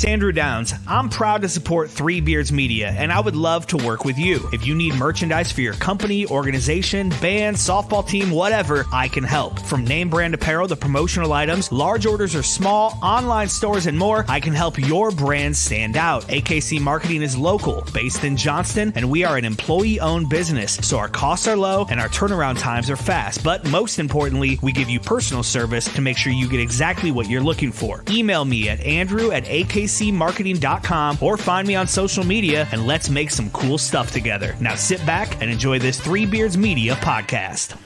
Andrew Downs. I'm proud to support Three Beards Media, and I would love to work with you. If you need merchandise for your company, organization, band, softball team, whatever, I can help. From name brand apparel to promotional items, large orders or small, online stores, and more, I can help your brand stand out. AKC Marketing is local, based in Johnston, and we are an employee-owned business, so our costs are low and our turnaround times are fast. But most importantly, we give you personal service to make sure you get exactly what you're looking for. Email me at andrew@akcmarketing.com or find me on social media, and let's make some cool stuff together. Now sit back and enjoy this Three Beards Media podcast.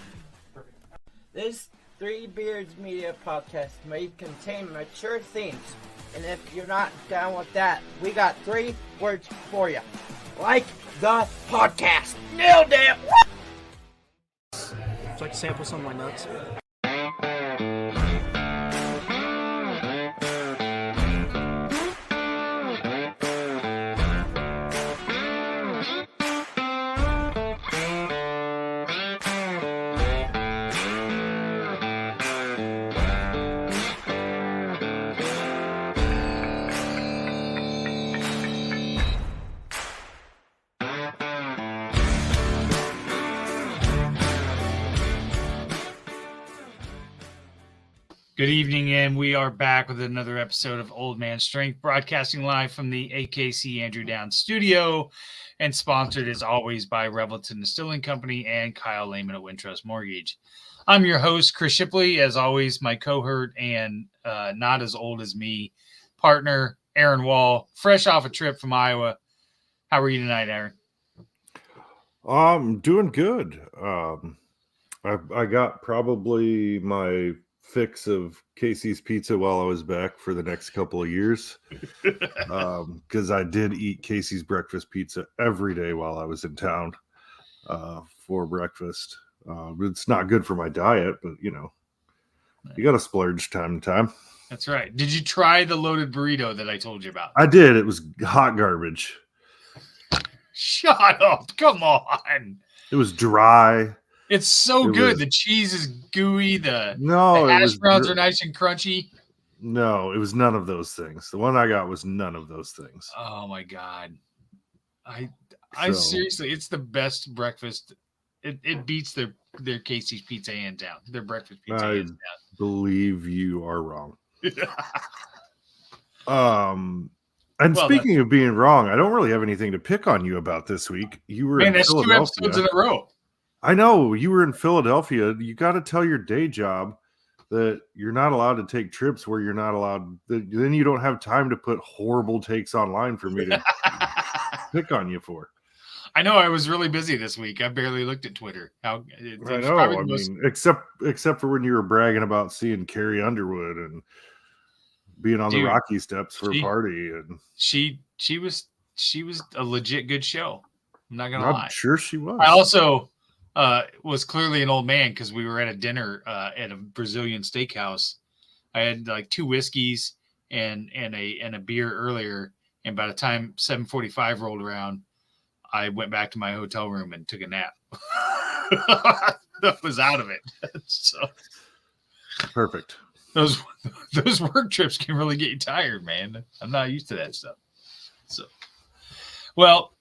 This Three Beards Media podcast may contain mature themes, and if you're not down with that, we got 3 words for you. Like the podcast. Nailed it! Would you like to sample some of my nuts? Good evening, and we are back with another episode of Old Man Strength, broadcasting live from the AKC Andrew Downs studio, and sponsored as always by Revelton Distilling Company and Kyle Lehman at Wintrust Mortgage. I'm your host, Chris Shipley, as always, my cohort and not as old as me partner, Aaron Wall, fresh off a trip from Iowa. How are you tonight, Aaron? I'm doing good. I got probably my fix of Casey's Pizza while I was back for the next couple of years, because I did eat Casey's breakfast pizza every day while I was in town for breakfast. It's not good for my diet, but you got to splurge time to time. That's right. Did you try the loaded burrito that I told you about? I did. It was hot garbage. Shut up. Come on. It was dry. It's so good. The cheese is gooey. The hash browns are nice and crunchy. No, it was none of those things. The one I got was none of those things. Oh my God. I seriously, it's the best breakfast. It beats their Casey's Pizza hands down. Their breakfast pizza hands down. I believe you are wrong. Speaking of being wrong, I don't really have anything to pick on you about this week. You were in that's 2 episodes in a row. I know you were in Philadelphia. You got to tell your day job that you're not allowed to take trips where you're not allowed. Then you don't have time to put horrible takes online for me to pick on you for. I know I was really busy this week. I barely looked at Twitter. I know. Except for when you were bragging about seeing Carrie Underwood and being on the Rocky Steps for a party, and she was a legit good show. I'm not gonna lie. I'm sure she was. I also was clearly an old man because we were at a dinner at a Brazilian steakhouse. I had like 2 whiskeys and a beer earlier, and by the time 7:45 rolled around, I went back to my hotel room and took a nap. I was out of it. So perfect. Those work trips can really get you tired, man. I'm not used to that stuff. So, well,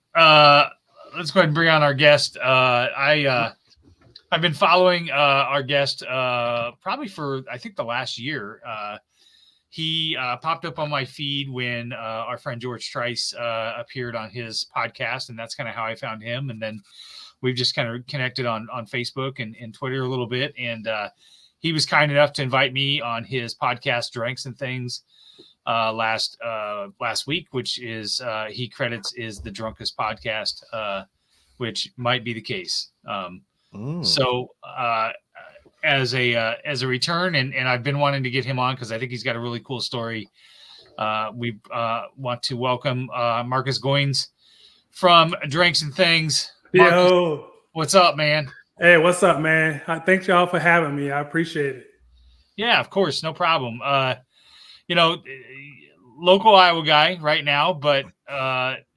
let's go ahead and bring on our guest. I've been following our guest probably for, I think, the last year. He popped up on my feed when our friend George Trice appeared on his podcast, and that's kind of how I found him. And then we've just kind of connected on Facebook and Twitter a little bit. And he was kind enough to invite me on his podcast, Drinks and Things, last week, which is he credits is the drunkest podcast, which might be the case. So as a return, and I've been wanting to get him on because I think he's got a really cool story. We want to welcome Marcus Goins from Drinks and Things. Marcus, yo, what's up, man? Hey, what's up, man? Thanks y'all for having me. I appreciate it. Yeah, of course, no problem. Local Iowa guy right now, but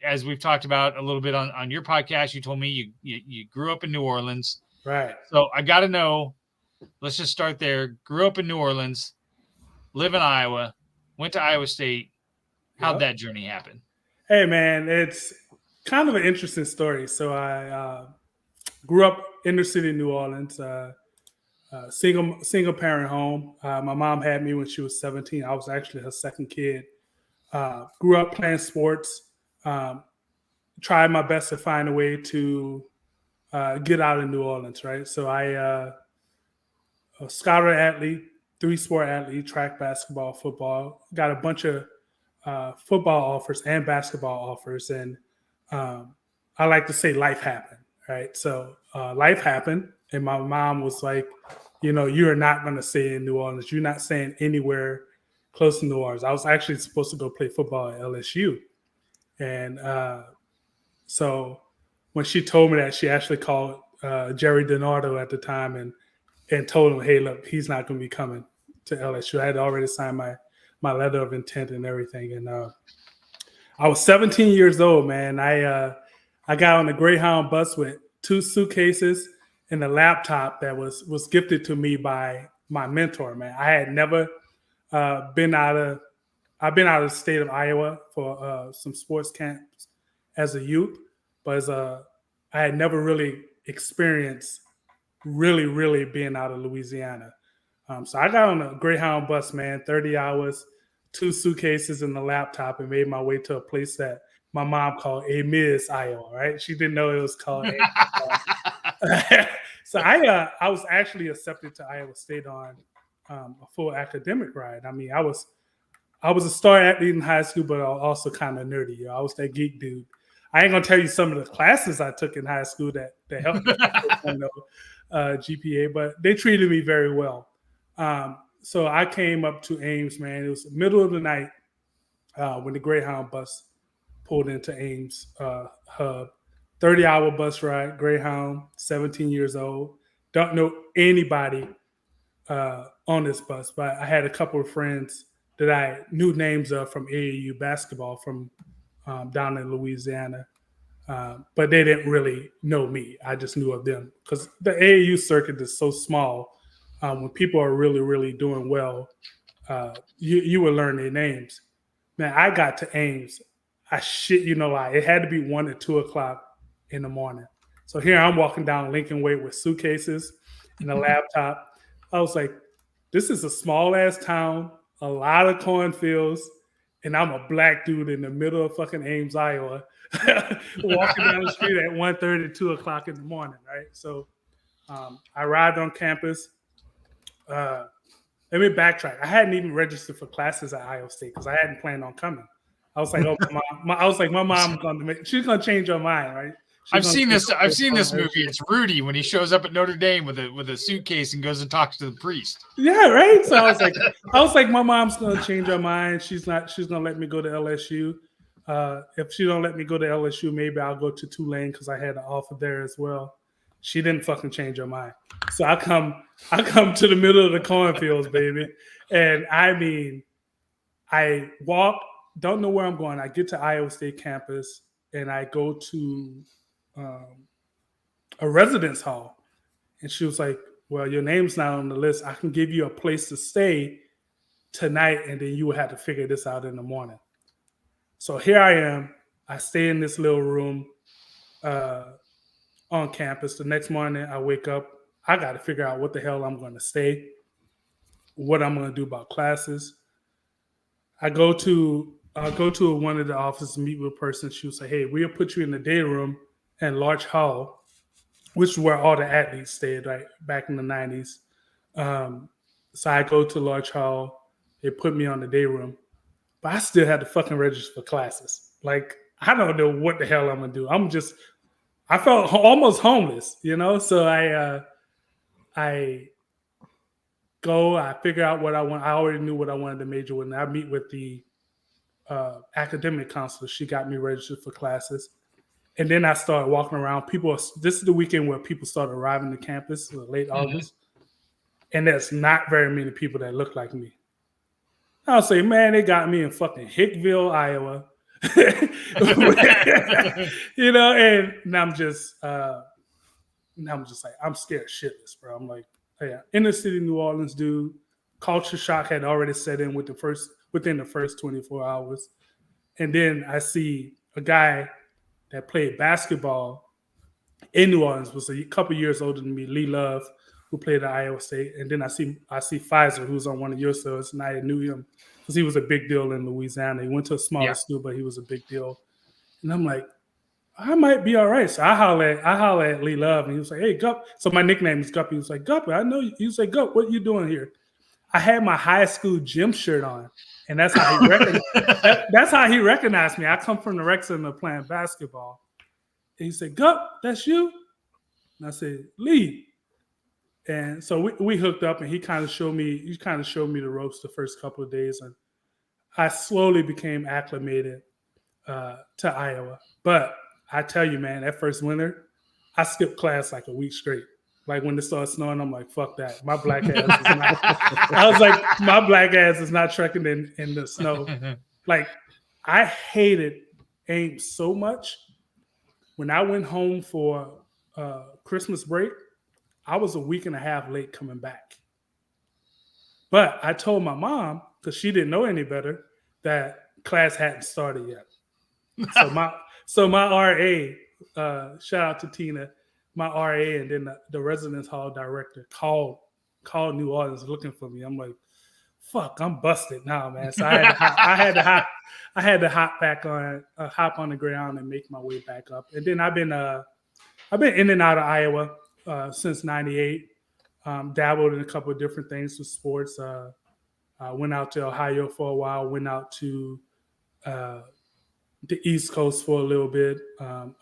as we've talked about a little bit on your podcast, you told me you grew up in New Orleans. Right. So I got to know, let's just start there. Grew up in New Orleans, live in Iowa, went to Iowa State. How'd Yep. that journey happen? Hey, man, it's kind of an interesting story. So I grew up inner city New Orleans, single parent home. My mom had me when she was 17. I was actually her second kid. Grew up playing sports. Um, tried my best to find a way to get out of New Orleans, right? So I a scholar athlete, 3-sport athlete, track, basketball, football. Got a bunch of football offers and basketball offers, and I like to say life happened, right? So life happened, and my mom was like, you are not going to stay in New Orleans. You're not staying anywhere close to New Orleans. I was actually supposed to go play football at LSU, and so when she told me that, she actually called Jerry DiNardo at the time and told him, hey, look, he's not going to be coming to LSU. I had already signed my letter of intent and everything. And I was 17 years old, man. I got on the Greyhound bus with 2 suitcases and a laptop that was gifted to me by my mentor, man. I had never I've been out of the state of Iowa for some sports camps as a youth, but I had never really experienced really being out of Louisiana. So I got on a Greyhound bus, man, 30 hours, 2 suitcases and a laptop, and made my way to a place that my mom called Ames, Iowa, right? She didn't know it was called Ames. So I was actually accepted to Iowa State on a full academic ride. I mean, I was a star athlete in high school, but I was also kind of nerdy. I was that geek dude. I ain't gonna tell you some of the classes I took in high school that helped me GPA, but they treated me very well. So I came up to Ames, man. It was the middle of the night when the Greyhound bus pulled into Ames hub. 30-hour bus ride, Greyhound, 17 years old. Don't know anybody on this bus, but I had a couple of friends that I knew names of from AAU basketball from down in Louisiana. But they didn't really know me. I just knew of them because the AAU circuit is so small. When people are really doing well, you will learn their names. Man, I got to Ames. I shit you no lie. It had to be 1 or 2 o'clock in the morning. So here I'm walking down Lincoln Way with suitcases and a laptop. I was like, this is a small ass town, a lot of cornfields, and I'm a black dude in the middle of fucking Ames, Iowa, walking down the street at 1:30, 2 o'clock in the morning, right? So I arrived on campus. Let me backtrack. I hadn't even registered for classes at Iowa State because I hadn't planned on coming. I was like, my mom's she's gonna change her mind, right? I've seen this movie. It's Rudy when he shows up at Notre Dame with a suitcase and goes and talks to the priest. Yeah, right. So I was like, my mom's gonna change her mind. She's gonna let me go to LSU. If she don't let me go to LSU, maybe I'll go to Tulane because I had an offer there as well. She didn't fucking change her mind. So I come to the middle of the cornfields, baby. And I mean, I walk, don't know where I'm going. I get to Iowa State campus and I go to a residence hall. And she was like, well, your name's not on the list. I can give you a place to stay tonight, and then you will have to figure this out in the morning. So here I am. I stay in this little room on campus. The next morning, I wake up. I got to figure out what the hell I'm going to stay, what I'm going to do about classes. I go to one of the offices, meet with a person. She would say, hey, we'll put you in the day room and Larch Hall, which is where all the athletes stayed, right, back in the 90s. So I go to Larch Hall. They put me on the day room. But I still had to fucking register for classes. Like, I don't know what the hell I'm going to do. I felt almost homeless, So I go, I figure out what I want. I already knew what I wanted to major with. And I meet with the academic counselor. She got me registered for classes. And then I started walking around. This is the weekend where people started arriving to campus, late August. And there's not very many people that look like me. I'll say, man, they got me in fucking Hickville, Iowa. And I'm just like, I'm scared shitless, bro. I'm like, yeah, inner city New Orleans dude. Culture shock had already set in within the first 24 hours. And then I see a guy that played basketball in New Orleans, was a couple years older than me, Lee Love, who played at Iowa State. And then I see Pfizer, who's on one of your shows, and I knew him because he was a big deal in Louisiana. He went to a smaller school, but he was a big deal. And I'm like, I might be all right. So I holler at Lee Love, and he was like, hey, Gup. So my nickname is Guppy. He was like, Guppy, I know you. He was like, Gup, what you doing here? I had my high school gym shirt on, and that's how he recognized me. I come from the Rec Center playing basketball. And he said, Gup, that's you? And I said, Lee. And so we hooked up, and he kind of showed me the ropes the first couple of days, and I slowly became acclimated to Iowa. But I tell you, man, that first winter, I skipped class like a week straight. Like when it started snowing, I'm like, fuck that. My black ass is not. I was like, my black ass is not trekking in the snow. Like I hated Ames so much. When I went home for Christmas break, I was a week and a half late coming back. But I told my mom, because she didn't know any better, that class hadn't started yet. So my RA, shout out to Tina, my RA, and then the residence hall director called New Orleans looking for me. I'm like, fuck, I'm busted now, man. So I had to hop on the ground and make my way back up. And then I've been in and out of Iowa since '98. Dabbled in a couple of different things with sports. Went out to Ohio for a while. Went out to the East Coast for a little bit.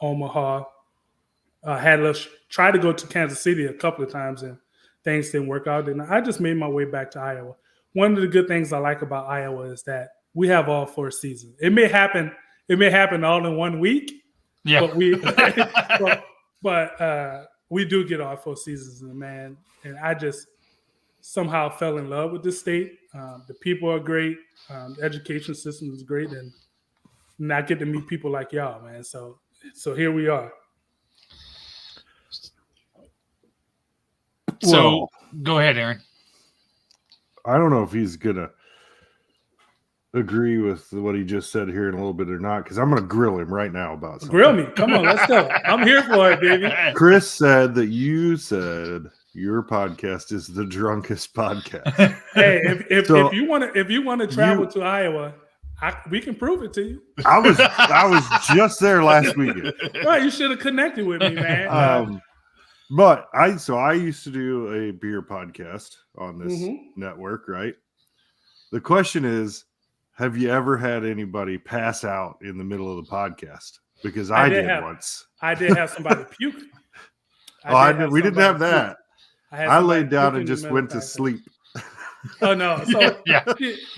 Omaha. Tried to go to Kansas City a couple of times, and things didn't work out. And I just made my way back to Iowa. One of the good things I like about Iowa is that we have all 4 seasons. It may happen all in 1 week. Yeah. But we do get all 4 seasons, man. And I just somehow fell in love with this state. The people are great. The education system is great, and I get to meet people like y'all, man. So here we are. So go ahead, Aaron. I don't know if he's gonna agree with what he just said here in a little bit or not, because I'm gonna grill him right now about something. Grill me. Come on, let's go. I'm here for it, baby. Chris said that you said your podcast is the drunkest podcast. Hey, if you want to travel to Iowa, we can prove it to you. I was just there last weekend. Right, you should have connected with me, man. But I used to do a beer podcast on this network, right? The question is, have you ever had anybody pass out in the middle of the podcast? Because I did once. I did have somebody puke. We didn't have that. I laid down and just went to sleep. Oh no! So yeah,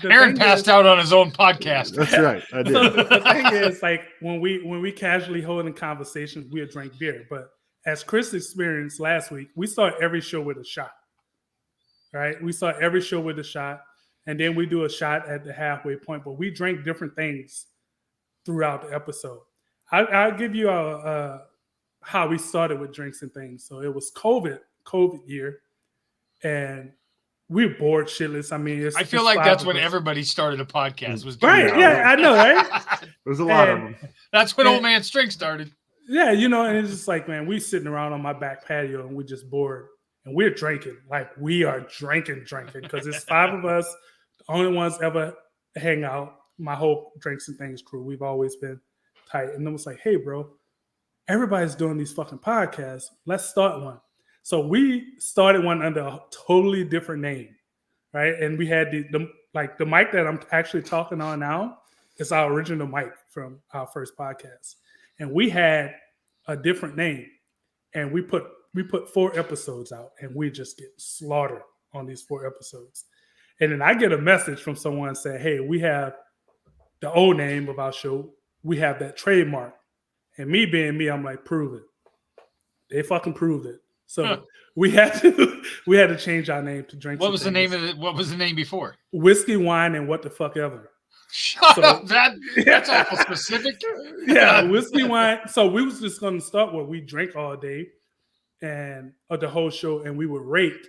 Aaron passed out on his own podcast. That's right. I did. So the thing is, like when we casually hold in conversations, we'll drink beer, but as Chris experienced last week, we start every show with a shot, right? We start every show with a shot, and then we do a shot at the halfway point, but we drink different things throughout the episode. I'll give you how we started with drinks and things. So it was COVID year, and we were bored shitless. I mean, I feel like that's when everybody started a podcast. Was right? Yeah, I know, right? There's a lot of them. That's when Old Man String started. Yeah, and it's just like, man, we sitting around on my back patio and we just bored, and we're drinking. Like we are drinking because it's 5 of us, the only ones ever hang out. My whole drinks and things crew, we've always been tight. And then it's like, hey, bro, everybody's doing these fucking podcasts. Let's start one. So we started one under a totally different name, right? And we had the mic that I'm actually talking on now is our original mic from our first podcast. And we had a different name, and we put 4 episodes out, and we just get slaughtered on these 4 episodes. And then I get a message from someone saying, hey, we have the old name of our show. We have that trademark. And me being me, I'm like, prove it. They fucking proved it. So we had to change our name to Drinks. What was the name of it? What was the name before? Whiskey, Wine, and What the Fuck Ever. Shut up. That's awful specific. Yeah, whiskey, wine. So we was just going to start where we drink all day and the whole show, and we would rate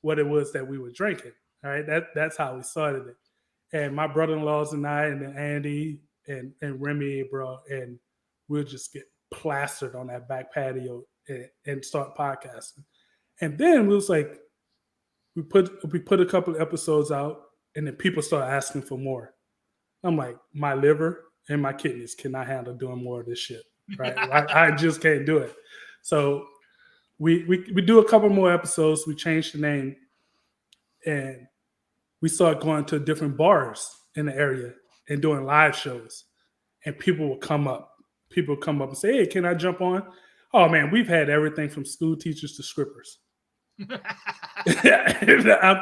what it was that we were drinking. All right, that's how we started it. And my brother-in-laws and I, and then Andy and Remy, bro, and we'll just get plastered on that back patio and start podcasting. And then it was like we put a couple of episodes out, and then people start asking for more. I'm like, my liver and my kidneys cannot handle doing more of this shit, right? I just can't do it. So we do a couple more episodes. We change the name, and we start going to different bars in the area and doing live shows. And people will come up. People come up and say, "Hey, can I jump on?" Oh man, we've had everything from school teachers to strippers. I'm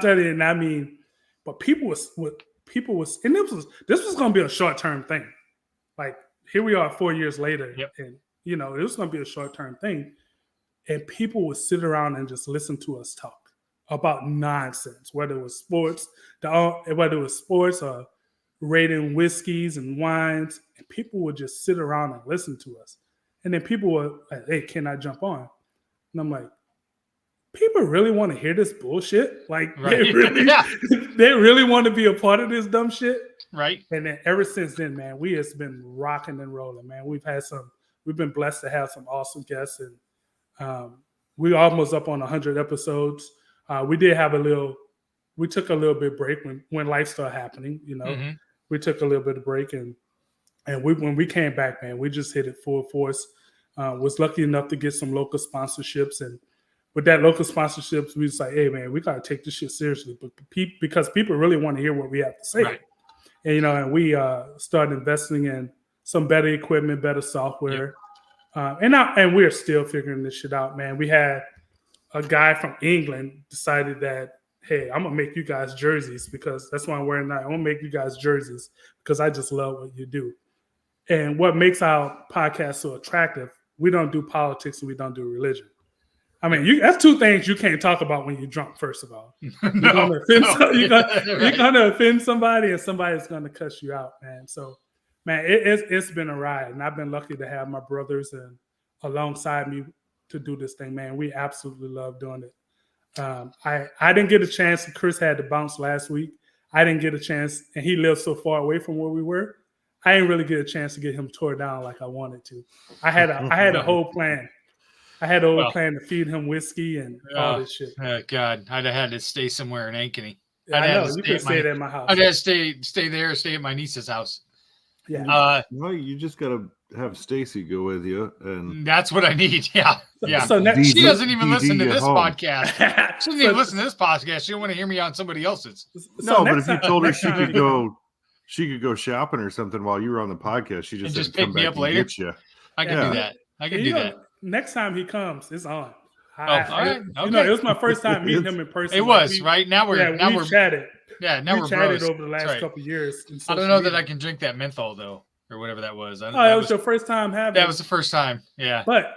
telling you, and I mean, but people was, and this was going to be a short term thing. Like here we are 4 years later, and it was going to be a short term thing, and people would sit around and just listen to us talk about nonsense, whether it was sports, or rating whiskeys and wines, and people would just sit around and listen to us, and then people were like, "Hey, can I jump on?" And I'm like, people really want to hear this bullshit? Like they really want to be a part of this dumb shit? Right. And then ever since then, man, we has been rocking and rolling, man. We've been blessed to have some awesome guests, and we almost up on 100 episodes. We took a little bit break when life started happening, we took a little bit of break, and when we came back, man, we just hit it full force. Was lucky enough to get some local sponsorships, and with that local sponsorships, we was like, hey man, we got to take this shit seriously, but because people really want to hear what we have to say. Right. And we started investing in some better equipment, better software, and we're still figuring this shit out, man. We had a guy from England decided that, hey, I'm gonna make you guys jerseys, because that's why I'm wearing that. I'm gonna make you guys jerseys because I just love what you do. And what makes our podcast so attractive, we don't do politics and we don't do religion. I mean, that's two things you can't talk about when you're drunk, first of all. You're gonna offend somebody, and somebody's gonna cuss you out, man. So, man, it's been a ride, and I've been lucky to have my brothers and alongside me to do this thing, man. We absolutely love doing it. I didn't get a chance. Chris had to bounce last week. I didn't get a chance, and he lived so far away from where we were. I didn't really get a chance to get him tore down like I wanted to. I had a whole plan. I had a whole plan to feed him whiskey and all this shit. Oh God, I'd have had to stay somewhere in Ankeny. I know you could stay at my house. I'd have to stay there, or stay at my niece's house. Yeah. No, you just gotta have Stacy go with you, and that's what I need. Yeah. So she doesn't even listen to this podcast. She doesn't even listen to this podcast. She don't want to hear me on somebody else's. No, but if you told her she could go shopping or something while you were on the podcast, she just pick me up later. Get you. I can do that. I can do that. Next time he comes, it's on. All right. Okay. It was my first time meeting him in person. It was right now. We're chatted. Yeah, now we're chatted bros. over the last couple of years. I don't know that I can drink that menthol though, or whatever that was. That was your first time having. That was the first time. Yeah, but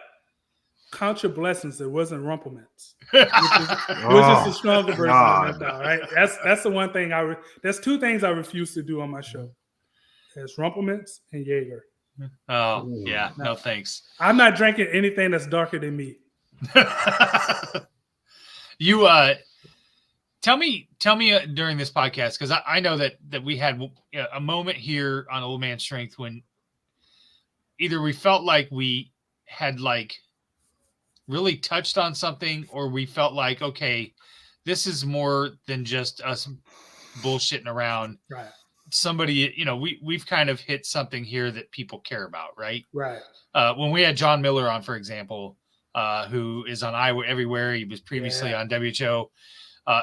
count your blessings. It wasn't Rumplemans, which is just a stronger version of menthol. Right? That's the one thing There's two things I refuse to do on my show. It's Rumplemans and Jaeger. Oh yeah, no thanks. I'm not drinking anything that's darker than me. You tell me during this podcast, because I know that we had a moment here on Old Man Strength when either we felt like we had like really touched on something, or we felt like, okay, this is more than just us bullshitting around. Right. Somebody, we've kind of hit something here that people care about, right? Right. When we had John Miller on, for example, who is on Iowa Everywhere, he was previously on WHO.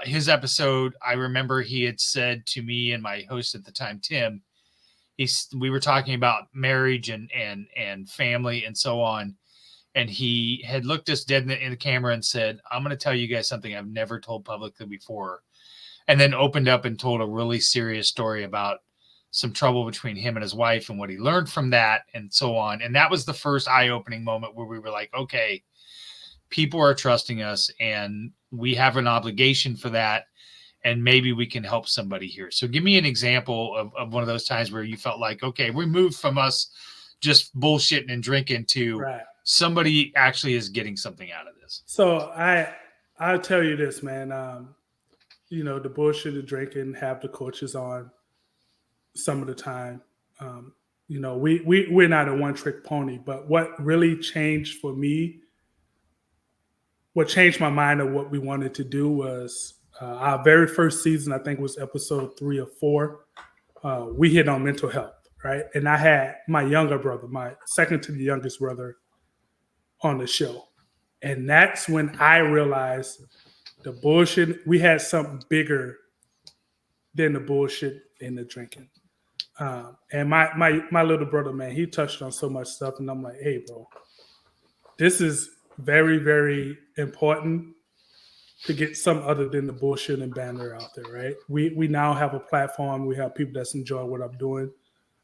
His episode, I remember he had said to me and my host at the time, Tim, we were talking about marriage and family and so on. And he had looked us dead in the camera and said, I'm going to tell you guys something I've never told publicly before. And then opened up and told a really serious story about some trouble between him and his wife and what he learned from that and so on. And that was the first eye-opening moment where we were like, okay, people are trusting us and we have an obligation for that. And maybe we can help somebody here. So give me an example of one of those times where you felt like, okay, we moved from us just bullshitting and drinking to somebody actually is getting something out of this. So I'll tell you this, man. The bullshit of drinking have the coaches on some of the time. we're not a one-trick pony, but what really changed for me, what changed my mind of what we wanted to do was our very first season, I think was episode 3 or 4. We hit on mental health, right? And I had my younger brother, my second to the youngest brother, on the show. And that's when I realized the bullshit, we had something bigger than the bullshit and the drinking. And my little brother, man, he touched on so much stuff. And I'm like, hey, bro, this is very, very important to get some other than the bullshit and banner out there, right? We now have a platform. We have people that's enjoying what I'm doing,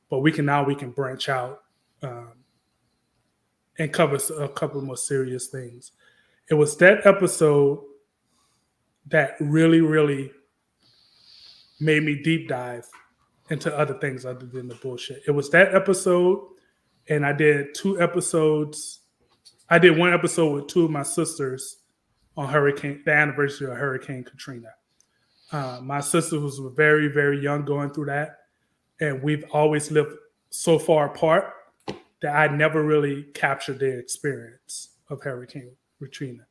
but we can branch out and cover a couple more serious things. It was that episode that really, really made me deep dive into other things other than the bullshit. It was that episode, and I did 2 episodes. I did 1 episode with 2 of my sisters on the anniversary of Hurricane Katrina. My sister was very, very young going through that, and we've always lived so far apart that I never really captured the experience of Hurricane Katrina.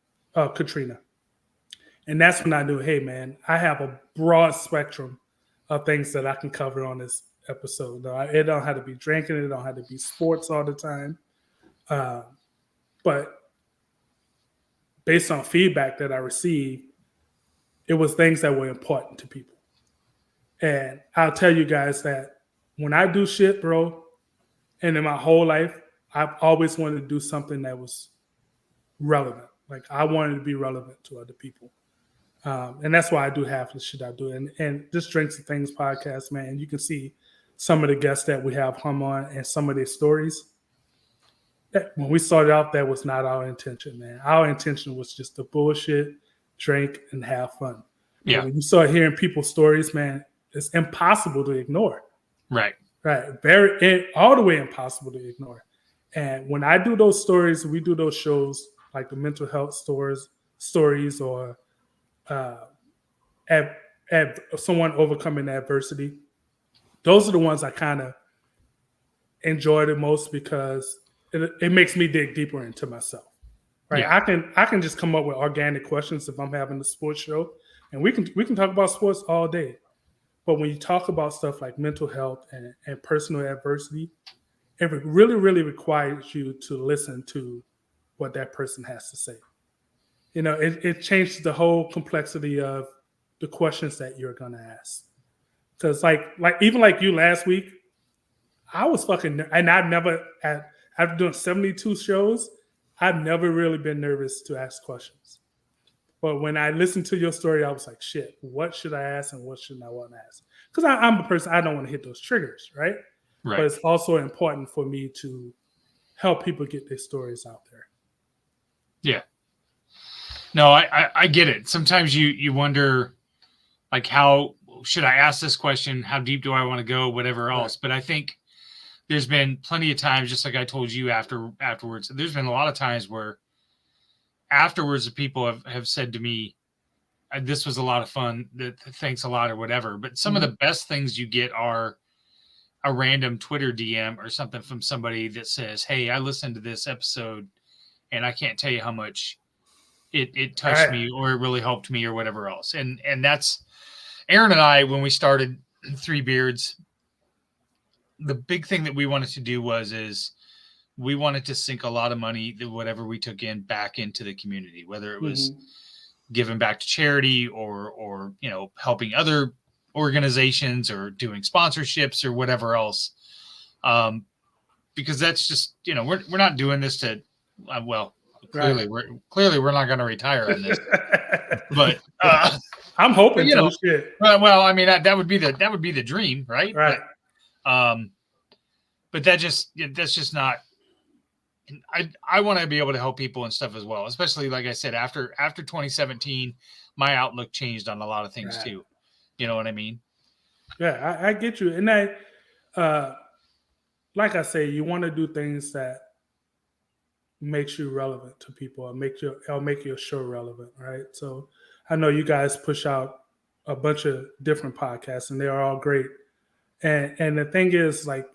And that's when I knew, hey, man, I have a broad spectrum of things that I can cover on this episode. It don't have to be drinking. It don't have to be sports all the time. But based on feedback that I received, it was things that were important to people. And I'll tell you guys that when I do shit, bro, and in my whole life, I've always wanted to do something that was relevant. Like I wanted to be relevant to other people. And that's why I do half the shit I do. And this Drinks and Things podcast, man, you can see some of the guests that we have come on and some of their stories. When we started out, that was not our intention, man. Our intention was just to bullshit, drink, and have fun. Yeah. But when you start hearing people's stories, man, it's impossible to ignore. Right. Right. All the way impossible to ignore. And when I do those stories, we do those shows like the mental health stories or someone overcoming adversity. Those are the ones I kind of enjoy the most because it makes me dig deeper into myself. Right. Yeah. I can just come up with organic questions if I'm having a sports show, and we can talk about sports all day. But when you talk about stuff like mental health and personal adversity, it really, really requires you to listen to what that person has to say. You know, it changes the whole complexity of the questions that you're going to ask. Because like even like you last week, I was fucking, and after doing 72 shows, I've never really been nervous to ask questions. But when I listened to your story, I was like, shit, what should I ask and what shouldn't I want to ask? Because I'm a person, I don't want to hit those triggers, right? But it's also important for me to help people get their stories out there. Yeah. No, I get it. Sometimes you wonder, like, how should I ask this question? How deep do I want to go? Whatever else. Right. But I think there's been plenty of times, just like I told you afterwards, there's been a lot of times where afterwards the people have said to me, this was a lot of fun, thanks a lot or whatever. But some of the best things you get are a random Twitter DM or something from somebody that says, hey, I listened to this episode and I can't tell you how much it touched me or it really helped me or whatever else. And that's Aaron and I, when we started Three Beards, the big thing that we wanted to do is we wanted to sink a lot of money, whatever we took in, back into the community, whether it was giving back to charity or helping other organizations or doing sponsorships or whatever else. Because that's just, we're not doing this to, clearly we're not going to retire on this, but I'm hoping shit. Well, I mean, that would be the dream, right? Right. But that's just not. I want to be able to help people and stuff as well, especially like I said, after 2017, my outlook changed on a lot of things too. You know what I mean? Yeah, I get you. And like I say, you want to do things that makes you relevant to people or make your show relevant, right? So I know you guys push out a bunch of different podcasts and they are all great. And the thing is, like,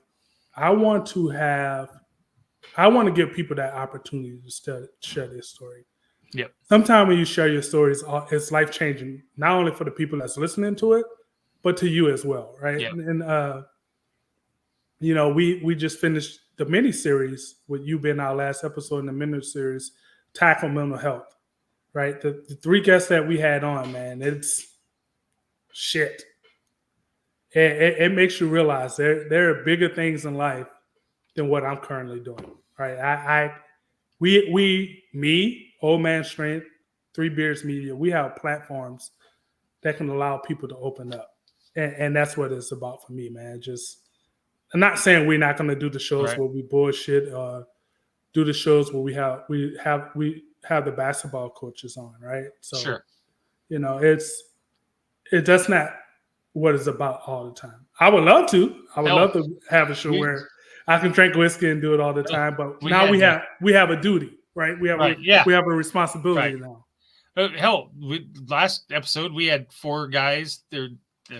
I want to give people that opportunity to share their story. Yep. Sometimes when you share your stories, it's life changing, not only for the people that's listening to it, but to you as well, right? Yep. And we just finished the mini series with you being our last episode in the mini series, Tackle Mental Health, right? The 3 guests that we had on, man, it's shit. It makes you realize there are bigger things in life than what I'm currently doing, right? Me, Old Man Strength, Three Beards Media, we have platforms that can allow people to open up. And that's what it's about for me, man. I'm not saying we're not going to do the shows where we bullshit or do the shows where we have the basketball coaches on, right? So, sure. That's not what it's about all the time. I would love to have a show where I can drink whiskey and do it all the time, but now we have a duty, right? We have a responsibility now. Hell, last episode we had 4 guys. There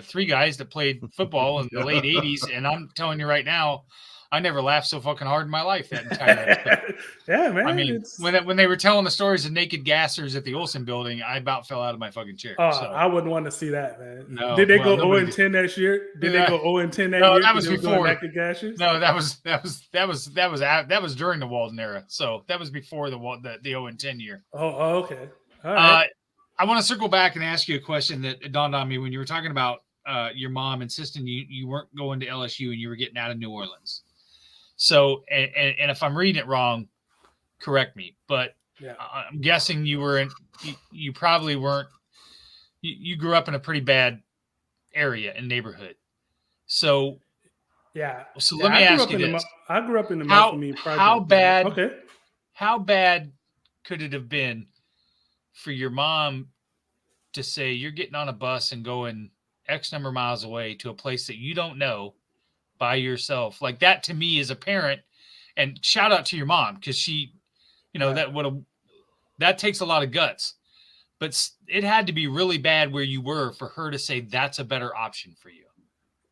3 guys that played football in the late 80s, and I'm telling you right now, I never laughed so fucking hard in my life that entire episode. Yeah, man. I mean, when they were telling the stories of naked gassers at the Olsen building, I about fell out of my fucking chair. I wouldn't want to see that, man. No, did they go 0-10 next year? Did they go 0-10 that year? No, that was before. Naked gassers? No, that was during the Walden era. So that was before the 0-10 year. Oh, okay. All right. I want to circle back and ask you a question that dawned on me when you were talking about your mom insisting you weren't going to LSU and you were getting out of New Orleans. So, and if I'm reading it wrong, correct me. But I'm guessing you probably weren't. You grew up in a pretty bad area and neighborhood. So, So let me ask you this: I grew up in the Methamphetamine Project. How bad? Okay. How bad could it have been for your mom to say you're getting on a bus and going X number of miles away to a place that you don't know by yourself? Like that to me as a parent, and shout out to your mom because she, that takes a lot of guts, but it had to be really bad where you were for her to say that's a better option for you.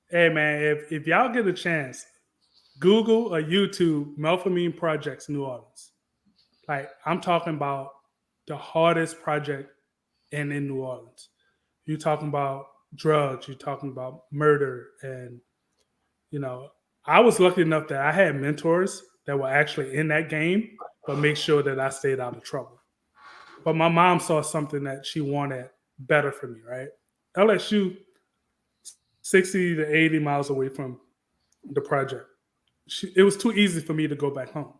Hey man, if y'all get a chance, Google or YouTube Methamphetamine Projects New Orleans. Like I'm talking about the hardest project in New Orleans. You're talking about drugs, you're talking about murder. And, I was lucky enough that I had mentors that were actually in that game, but make sure that I stayed out of trouble. But my mom saw something that she wanted better for me, right? LSU, 60 to 80 miles away from the project. It was too easy for me to go back home,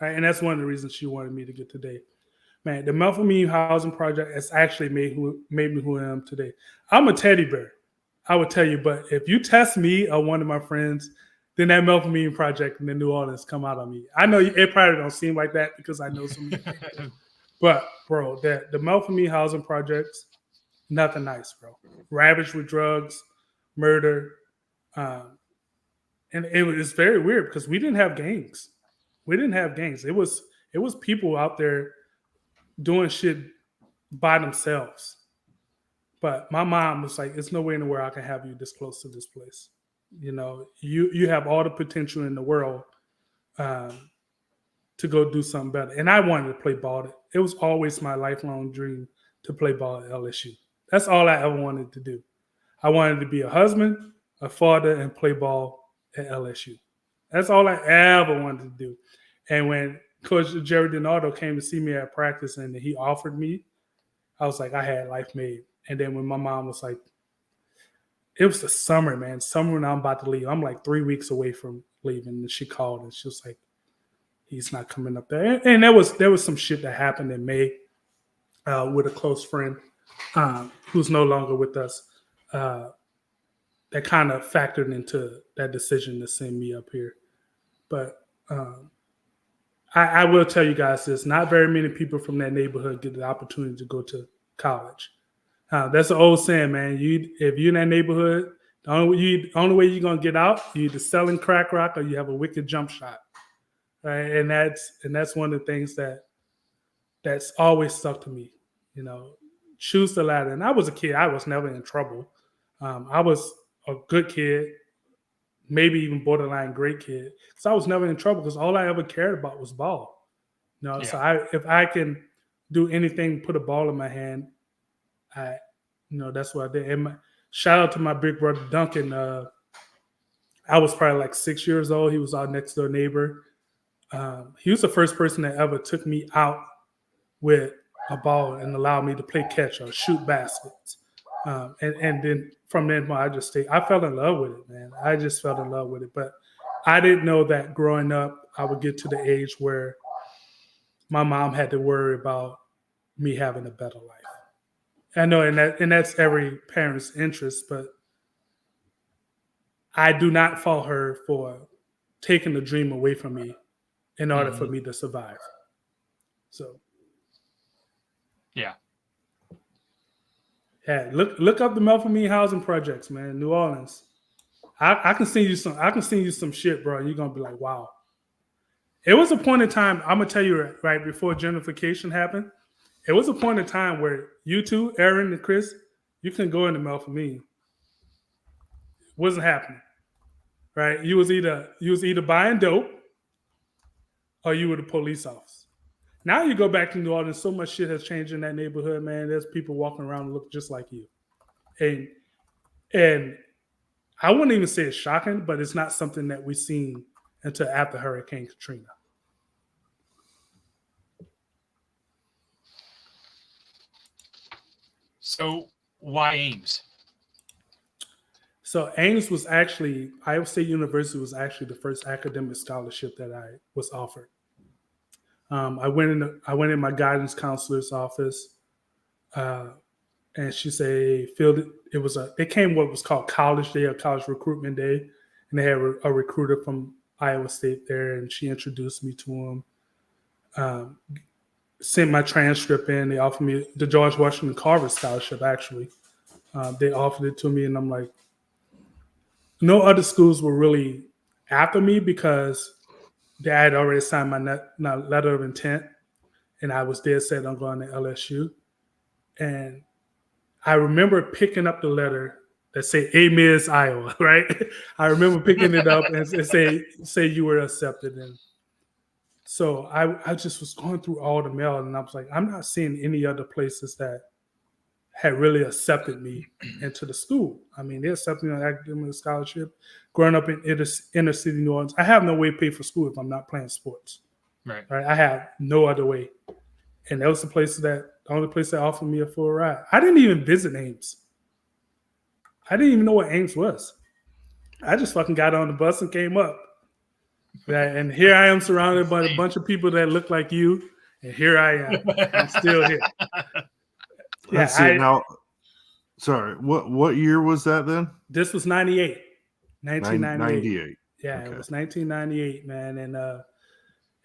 right? And that's one of the reasons she wanted me to get today. Man, the Methamphetamine Housing Project has actually made me who I am today. I'm a teddy bear, I would tell you, but if you test me or one of my friends, then that Methamphetamine Project in the New Orleans come out on me. I know it probably don't seem like that because I know some people. But, bro, the Methamphetamine Housing Projects, nothing nice, bro. Ravaged with drugs, murder. And it was very weird because we didn't have gangs. It was people out there doing shit by themselves. But my mom was like, "There's no way in the world I can have you this close to this place. You have all the potential in the world to go do something better." And I wanted to play ball. It was always my lifelong dream to play ball at LSU. That's all I ever wanted to do. I wanted to be a husband, a father, and play ball at LSU. That's all I ever wanted to do. And when Coach Jerry Donardo came to see me at practice and he offered me, I was like, I had life made. And then when my mom was like, it was the summer, man. Summer when I'm about to leave. I'm like 3 weeks away from leaving. And she called and she was like, he's not coming up there. And there was some shit that happened in May with a close friend who's no longer with us that kind of factored into that decision to send me up here. But I will tell you guys this. Not very many people from that neighborhood get the opportunity to go to college. That's an old saying, man. If you're in that neighborhood, the only way you're going to get out, you're either selling crack rock or you have a wicked jump shot. Right? And that's one of the things that's always stuck to me. Choose the ladder. And I was a kid. I was never in trouble. I was a good kid, maybe even borderline great kid. Because I was never in trouble because all I ever cared about was ball. So if I can do anything, put a ball in my hand, that's what I did. And shout out to my big brother Duncan. I was probably like 6 years old. He was our next door neighbor. He was the first person that ever took me out with a ball and allowed me to play catch or shoot baskets. And then from then on, I fell in love with it, man. I just fell in love with it. But I didn't know that growing up, I would get to the age where my mom had to worry about me having a better life. I know, and that's every parent's interest, but I do not fault her for taking the dream away from me in order for me to survive. So, yeah, look up the Melpomene housing projects, man, New Orleans. I can send you some. I can send you some shit, bro. And you're gonna be like, wow. It was a point in time. I'm gonna tell you right before gentrification happened. It was a point in time where you two, Aaron and Chris, you couldn't go into Melpomene. It wasn't happening, right? You was either buying dope or you were the police officer. Now you go back to New Orleans, so much shit has changed in that neighborhood, man. There's people walking around and look just like you, and I wouldn't even say it's shocking, but it's not something that we've seen until after Hurricane Katrina. So why Ames? So Ames was actually, Iowa State University was actually the first academic scholarship that I was offered. I went in my guidance counselor's office, and she said, they came what was called College Day or College Recruitment Day, and they had a recruiter from Iowa State there, and she introduced me to him. Sent my transcript in. They offered me the George Washington Carver Scholarship, actually. They offered it to me, and I'm like, no other schools were really after me because they had already signed my letter of intent, and I was dead set on going to LSU. And I remember picking up the letter that said Ames, Iowa, right? I remember picking it up and say you were accepted. And so I just was going through all the mail, and I was like, I'm not seeing any other places that had really accepted me into the school. I mean, they accepted me on academic scholarship. Growing up in inner city New Orleans, I have no way to pay for school if I'm not playing sports. Right? I have no other way. And that was the only place that offered me a full ride. I didn't even visit Ames. I didn't even know what Ames was. I just fucking got on the bus and came up. And here I am surrounded by a bunch of people that look like you. And here I am. I'm still here. Let's see now. Sorry, what year was that then? This was 98. 1998. 98. Yeah, okay. It was 1998, man. And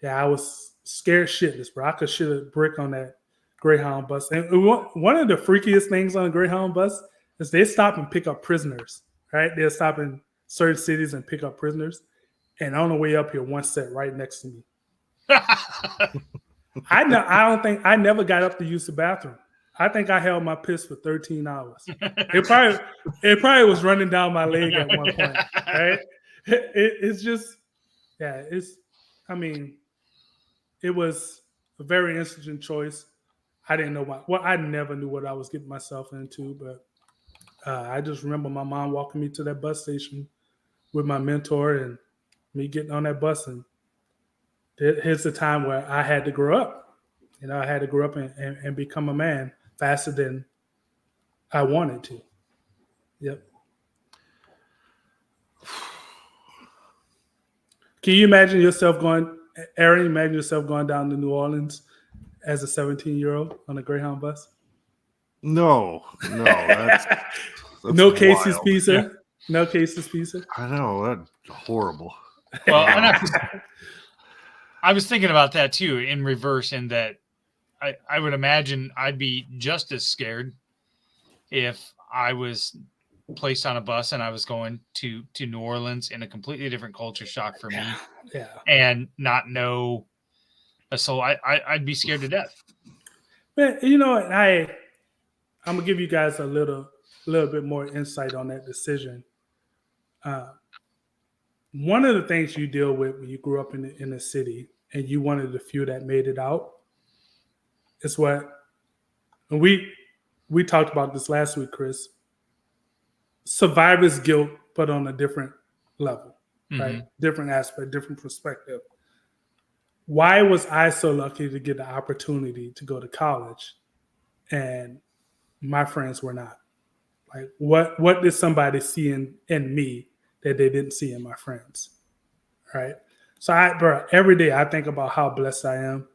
I was scared shitless, bro. I could shoot a brick on that Greyhound bus. And one of the freakiest things on a Greyhound bus is they stop and pick up prisoners, right? They'll stop in certain cities and pick up prisoners. And on the way up here, one sat right next to me. I never got up to use the bathroom. I think I held my piss for 13 hours. It probably was running down my leg at one point, right? It's just, yeah, it was a very interesting choice. I didn't know I never knew what I was getting myself into, but I just remember my mom walking me to that bus station with my mentor and me getting on that bus. And here's the time where I had to grow up. I had to grow up and become a man faster than I wanted to. Yep. Can you imagine yourself Aaron, imagine yourself going down to New Orleans as a 17-year-old on a Greyhound bus? No. That's no Casey's Pizza. Yeah. No Casey's Pizza. I know, that's horrible. Well, I was thinking about that too in reverse, in that I would imagine I'd be just as scared if I was placed on a bus and I was going to New Orleans in a completely different culture shock for me, and not know a soul. I'd be scared to death. Man, I'm gonna give you guys a little bit more insight on that decision. one of the things you deal with when you grew up in the city and you one of the few that made it out is what, and we talked about this last week, Chris, survivor's guilt, but on a different level, right? Different aspect, different perspective. Why was I so lucky to get the opportunity to go to college and my friends were not? Like, what did somebody see in me that they didn't see in my friends, right? So, every day I think about how blessed I am,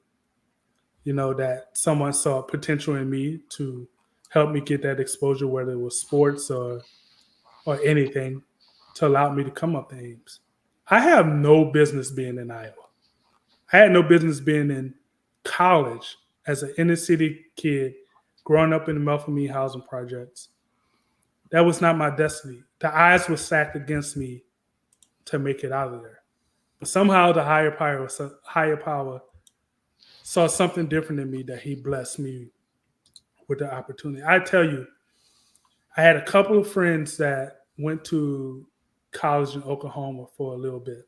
that someone saw potential in me to help me get that exposure, whether it was sports or anything, to allow me to come up to Ames. I have no business being in Iowa. I had no business being in college as an inner city kid growing up in the Melford housing projects. That was not my destiny. The odds were stacked against me to make it out of there. But somehow the higher power saw something different in me that he blessed me with the opportunity. I tell you, I had a couple of friends that went to college in Oklahoma for a little bit.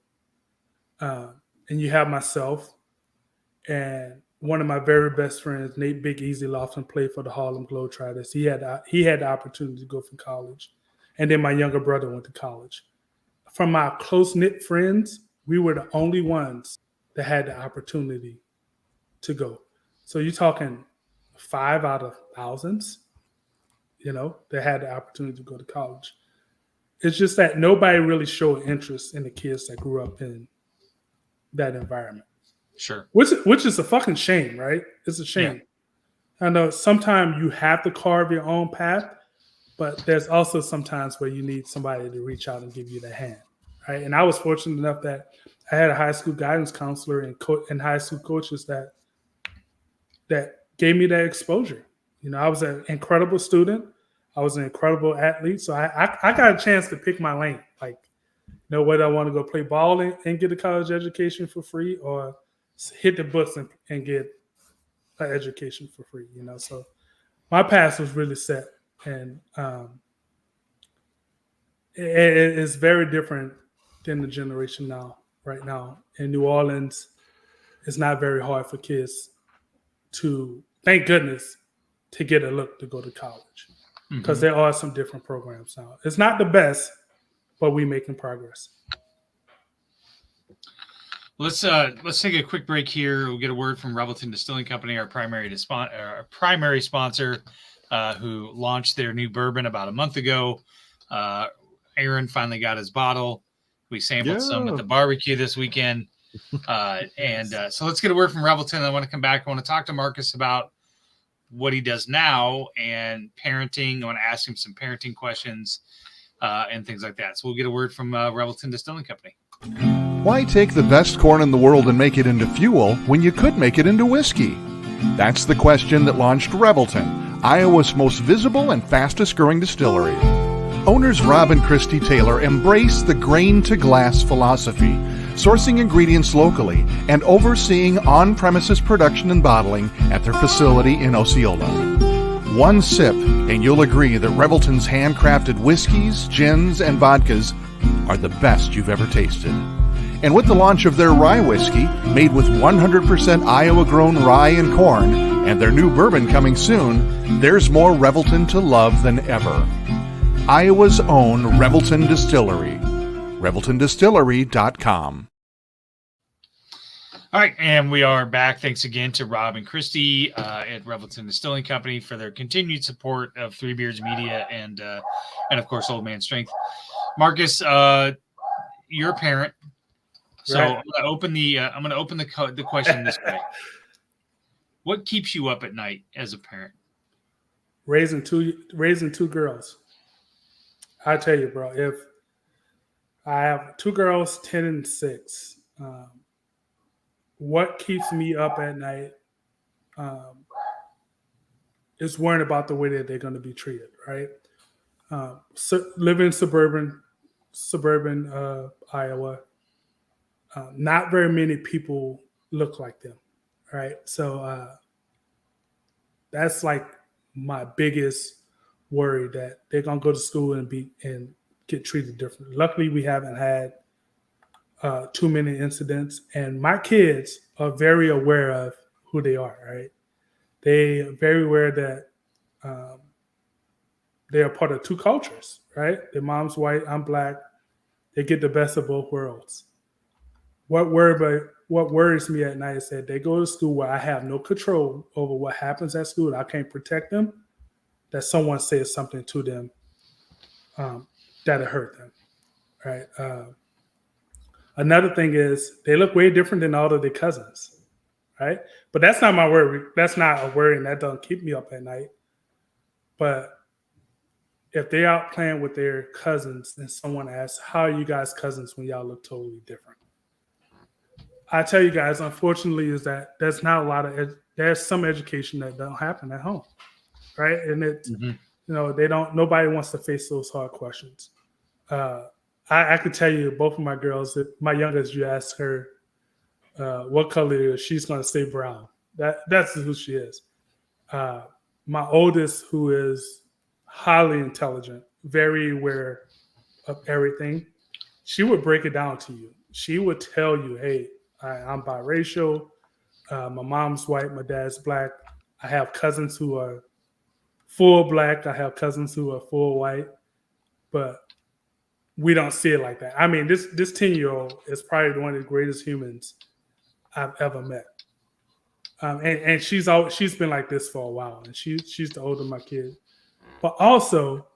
And you have myself and one of my very best friends, Nate Big Easy Lofton, played for the Harlem Globetrotters. He had the opportunity to go for college. And then my younger brother went to college. From my close-knit friends, we were the only ones that had the opportunity to go. So you're talking 5 out of thousands, that had the opportunity to go to college. It's just that nobody really showed interest in the kids that grew up in that environment. Sure. Which is a fucking shame, right? It's a shame. Yeah. I know sometimes you have to carve your own path, but there's also sometimes where you need somebody to reach out and give you the hand, right? And I was fortunate enough that I had a high school guidance counselor and high school coaches that gave me that exposure. I was an incredible student. I was an incredible athlete. So I got a chance to pick my lane. Like, whether I want to go play ball and get a college education for free or hit the books and get an education for free, So my path was really set. And it's very different than the generation right now. In New Orleans, it's not very hard for kids to, thank goodness, to get a look to go to college. Because there are some different programs now. It's not the best, but we're making progress. Let's take a quick break here. We'll get a word from Revelton Distilling Company, our primary sponsor, who launched their new bourbon about a month ago. Aaron finally got his bottle. We sampled some at the barbecue this weekend. So let's get a word from Revelton. I want to come back. I want to talk to Marcus about what he does now and parenting. I want to ask him some parenting questions and things like that. So we'll get a word from Revelton Distilling Company. Why take the best corn in the world and make it into fuel when you could make it into whiskey? That's the question that launched Revelton, Iowa's most visible and fastest growing distillery. Owners Rob and Christy Taylor embrace the grain-to-glass philosophy, sourcing ingredients locally and overseeing on-premises production and bottling at their facility in Osceola. One sip and you'll agree that Revelton's handcrafted whiskeys, gins, and vodkas are the best you've ever tasted. And with the launch of their rye whiskey, made with 100% Iowa-grown rye and corn, and their new bourbon coming soon, there's more Revelton to love than ever. Iowa's own Revelton Distillery. ReveltonDistillery.com. All right, and we are back. Thanks again to Rob and Christy at Revelton Distilling Company for their continued support of Three Beards Media and of course Old Man Strength. Marcus, you're a parent, so right. I'm going to open the question this way. What keeps you up at night as a parent? Raising two girls. I tell you, bro, if I have two girls, 10 and 6. What keeps me up at night is worrying about the way that they're going to be treated, right? Living in suburban Iowa, not very many people look like them, right? So that's like my biggest worry, that they're going to go to school and get treated differently. Luckily, we haven't had too many incidents. And my kids are very aware of who they are, right? They are very aware that they are part of two cultures, right? Their mom's white, I'm black. They get the best of both worlds. What worries me at night is that they go to school where I have no control over what happens at school. I can't protect them. That someone says something to them that'll hurt them, right? Another thing is they look way different than all of their cousins, right? But that's not my worry. That's not a worry, and that doesn't keep me up at night. But if they're out playing with their cousins and someone asks, how are you guys cousins when y'all look totally different? I tell you guys, unfortunately, is that there's not a lot of, there's some education that don't happen at home, right? And it's, nobody wants to face those hard questions. I could tell you both of my girls, that my youngest, you ask her what color is, she's going to say brown. That's who she is. My oldest, who is highly intelligent, very aware of everything, she would break it down to you. She would tell you, hey, I'm biracial. My mom's white, my dad's black. I have cousins who are full black. I have cousins who are full white. But we don't see it like that. I mean, this 10-year-old is probably one of the greatest humans I've ever met. And she's been like this for a while. And she's the older of my kids. But also,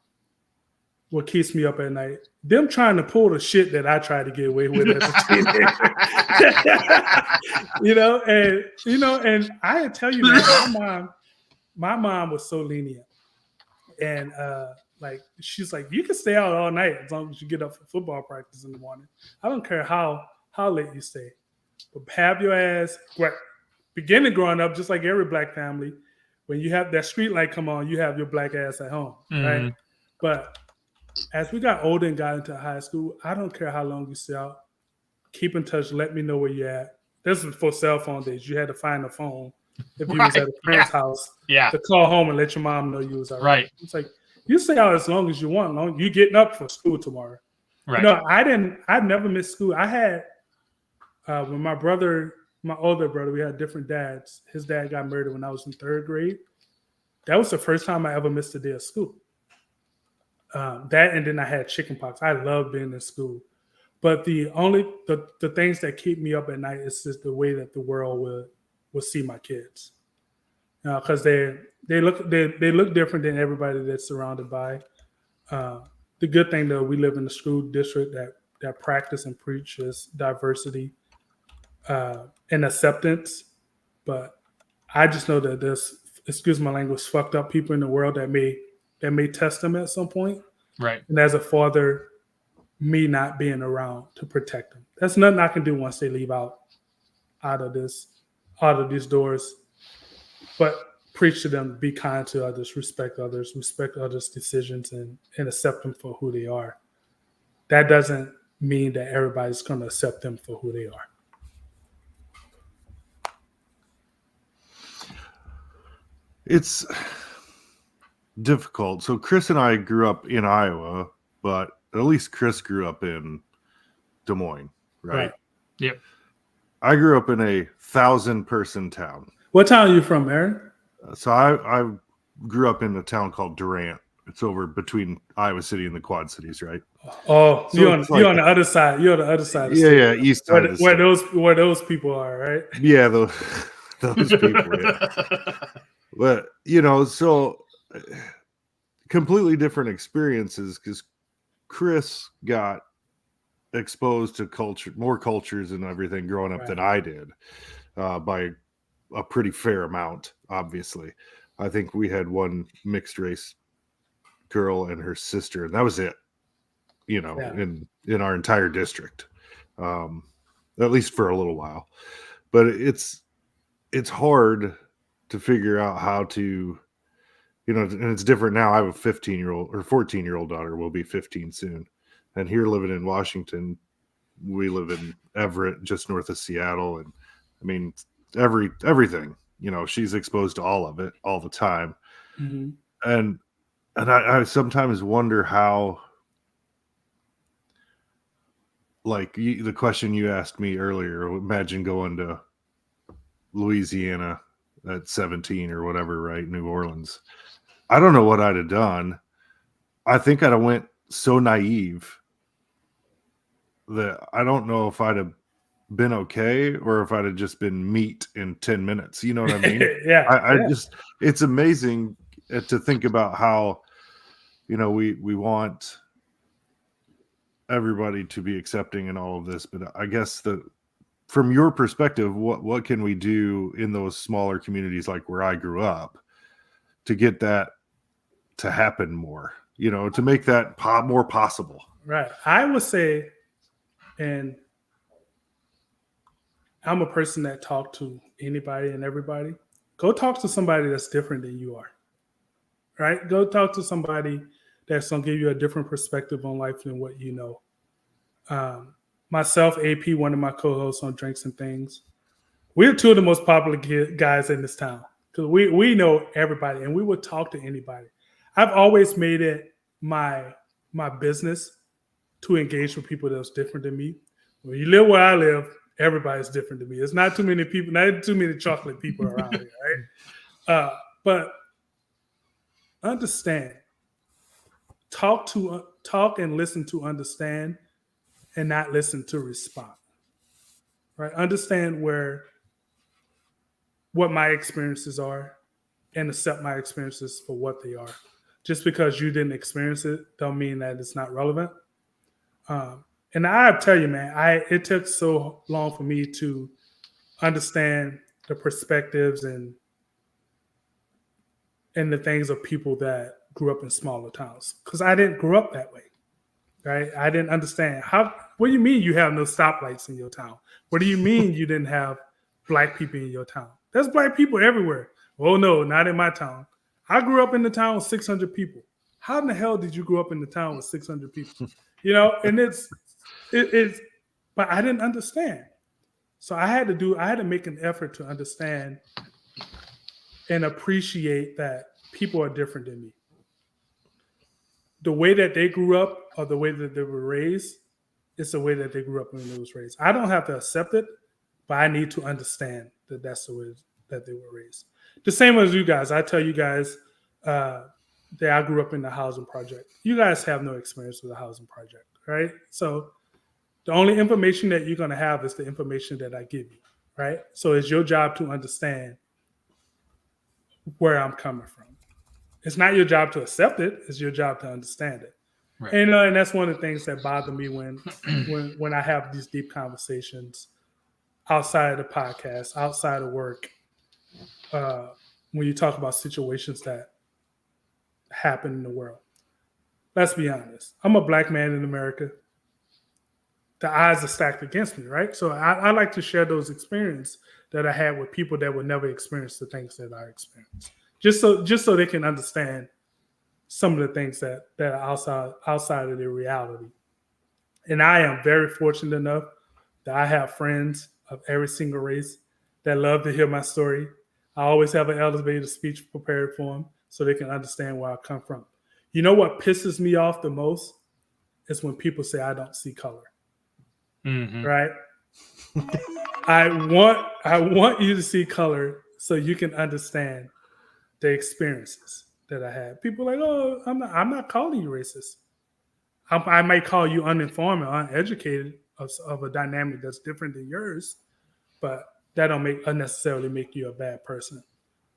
what keeps me up at night, them trying to pull the shit that I tried to get away with as a teenager. And I tell you, man, my mom was so lenient. And she's like, you can stay out all night as long as you get up for football practice in the morning. I don't care how late you stay. But have your ass, beginning growing up, just like every black family, when you have that street light come on, you have your black ass at home, right? But as we got older and got into high school, I don't care how long you stay out. Keep in touch. Let me know where you're at. This is before cell phone days. You had to find a phone if you was at a friend's house to call home and let your mom know you was out. Right. It's like, you stay out as long as you want. You getting up for school tomorrow. Right. I never missed school. I had, when my older brother, we had different dads. His dad got murdered when I was in 3rd grade. That was the first time I ever missed a day of school. That, and then I had chickenpox. I love being in school. But the things that keep me up at night is just the way that the world will see my kids. Because they look different than everybody that's surrounded by. The good thing, though, we live in a school district that practice and preaches diversity and acceptance. But I just know that there's, excuse my language, fucked up people in the world that may test them at some point. Right. And as a father, me not being around to protect them. That's nothing I can do once they leave out of these doors. But preach to them, be kind to others, respect others' decisions, and accept them for who they are. That doesn't mean that everybody's going to accept them for who they are. It's difficult. So Chris and I grew up in Iowa, but at least Chris grew up in Des Moines, right? Yep. I grew up in a 1,000-person town. What town are you from, Aaron? So I grew up in a town called Durant. It's over between Iowa City and the Quad Cities, right? Oh, so you're on the other side. You're on the other side. Yeah, east side. Where those people are, right? Yeah, those people. Yeah. But so completely different experiences because Chris got exposed to more cultures and everything growing up than I did by a pretty fair amount. Obviously, I think we had one mixed race girl and her sister, and that was it. In our entire district, at least for a little while. But it's hard to figure out how to, and it's different now. I have a 15-year-old or 14-year-old daughter, will be 15 soon. And here living in Washington, we live in Everett, just north of Seattle. And I mean, everything, she's exposed to all of it all the time. Mm-hmm. And I sometimes wonder how like the question you asked me earlier, imagine going to Louisiana at 17 or whatever, right? New Orleans. I don't know what I'd have done. I think I'd have went so naive that I don't know if I'd have been okay or if I'd have just been meat in 10 minutes. You know what I mean? I just, it's amazing to think about how, you know, we want everybody to be accepting in all of this, but I guess from your perspective, what can we do in those smaller communities like where I grew up to get that to happen more, you know, to make that more possible? Right. I would say, and I'm a person that talk to anybody and everybody. Go talk to somebody that's different than you are. Right? Go talk to somebody that's going to give you a different perspective on life than what you know. Myself, AP, one of my co-hosts on Drinks and Things, we're two of the most popular guys in this town because we know everybody and we would talk to anybody. I've always made it my business to engage with people that's different than me. When you live where I live, everybody's different than me. There's not too many people, not too many chocolate people around here, right? But understand, talk and listen to understand, and not listen to respond. Right? Understand what my experiences are, and accept my experiences for what they are. Just because you didn't experience it, don't mean that it's not relevant. And I tell you, man, it took so long for me to understand the perspectives and the things of people that grew up in smaller towns because I didn't grow up that way, right? I didn't understand what do you mean you have no stoplights in your town? What do you mean you didn't have black people in your town? There's black people everywhere. Oh no, not in my town. I grew up in the town with 600 people. How in the hell did you grow up in the town with 600 people? You know, and it's, but I didn't understand. So I had to make an effort to understand and appreciate that people are different than me. The way that they grew up or the way that they were raised is the way that they grew up when they was raised. I don't have to accept it, but I need to understand that that's the way that they were raised. The same as you guys. I tell you guys that I grew up in the housing project. You guys have no experience with the housing project, right? So the only information that you're going to have is the information that I give you, right? So it's your job to understand where I'm coming from. It's not your job to accept it. It's your job to understand it. Right. And that's one of the things that bother me when I have these deep conversations outside of the podcast, outside of work, when you talk about situations that happen in the world. Let's be honest. I'm a black man in America. The odds are stacked against me, right? So I like to share those experiences that I had with people that would never experience the things that I experienced. Just so they can understand some of the things that are outside of their reality. And I am very fortunate enough that I have friends of every single race that love to hear my story. I always have an elevator speech prepared for them so they can understand where I come from. You know what pisses me off the most is when people say I don't see color. Mm-hmm. Right? I want you to see color so you can understand the experiences that I had. People are like, oh, I'm not calling you racist. I might call you uninformed or uneducated of a dynamic that's different than yours, but that don't unnecessarily make you a bad person.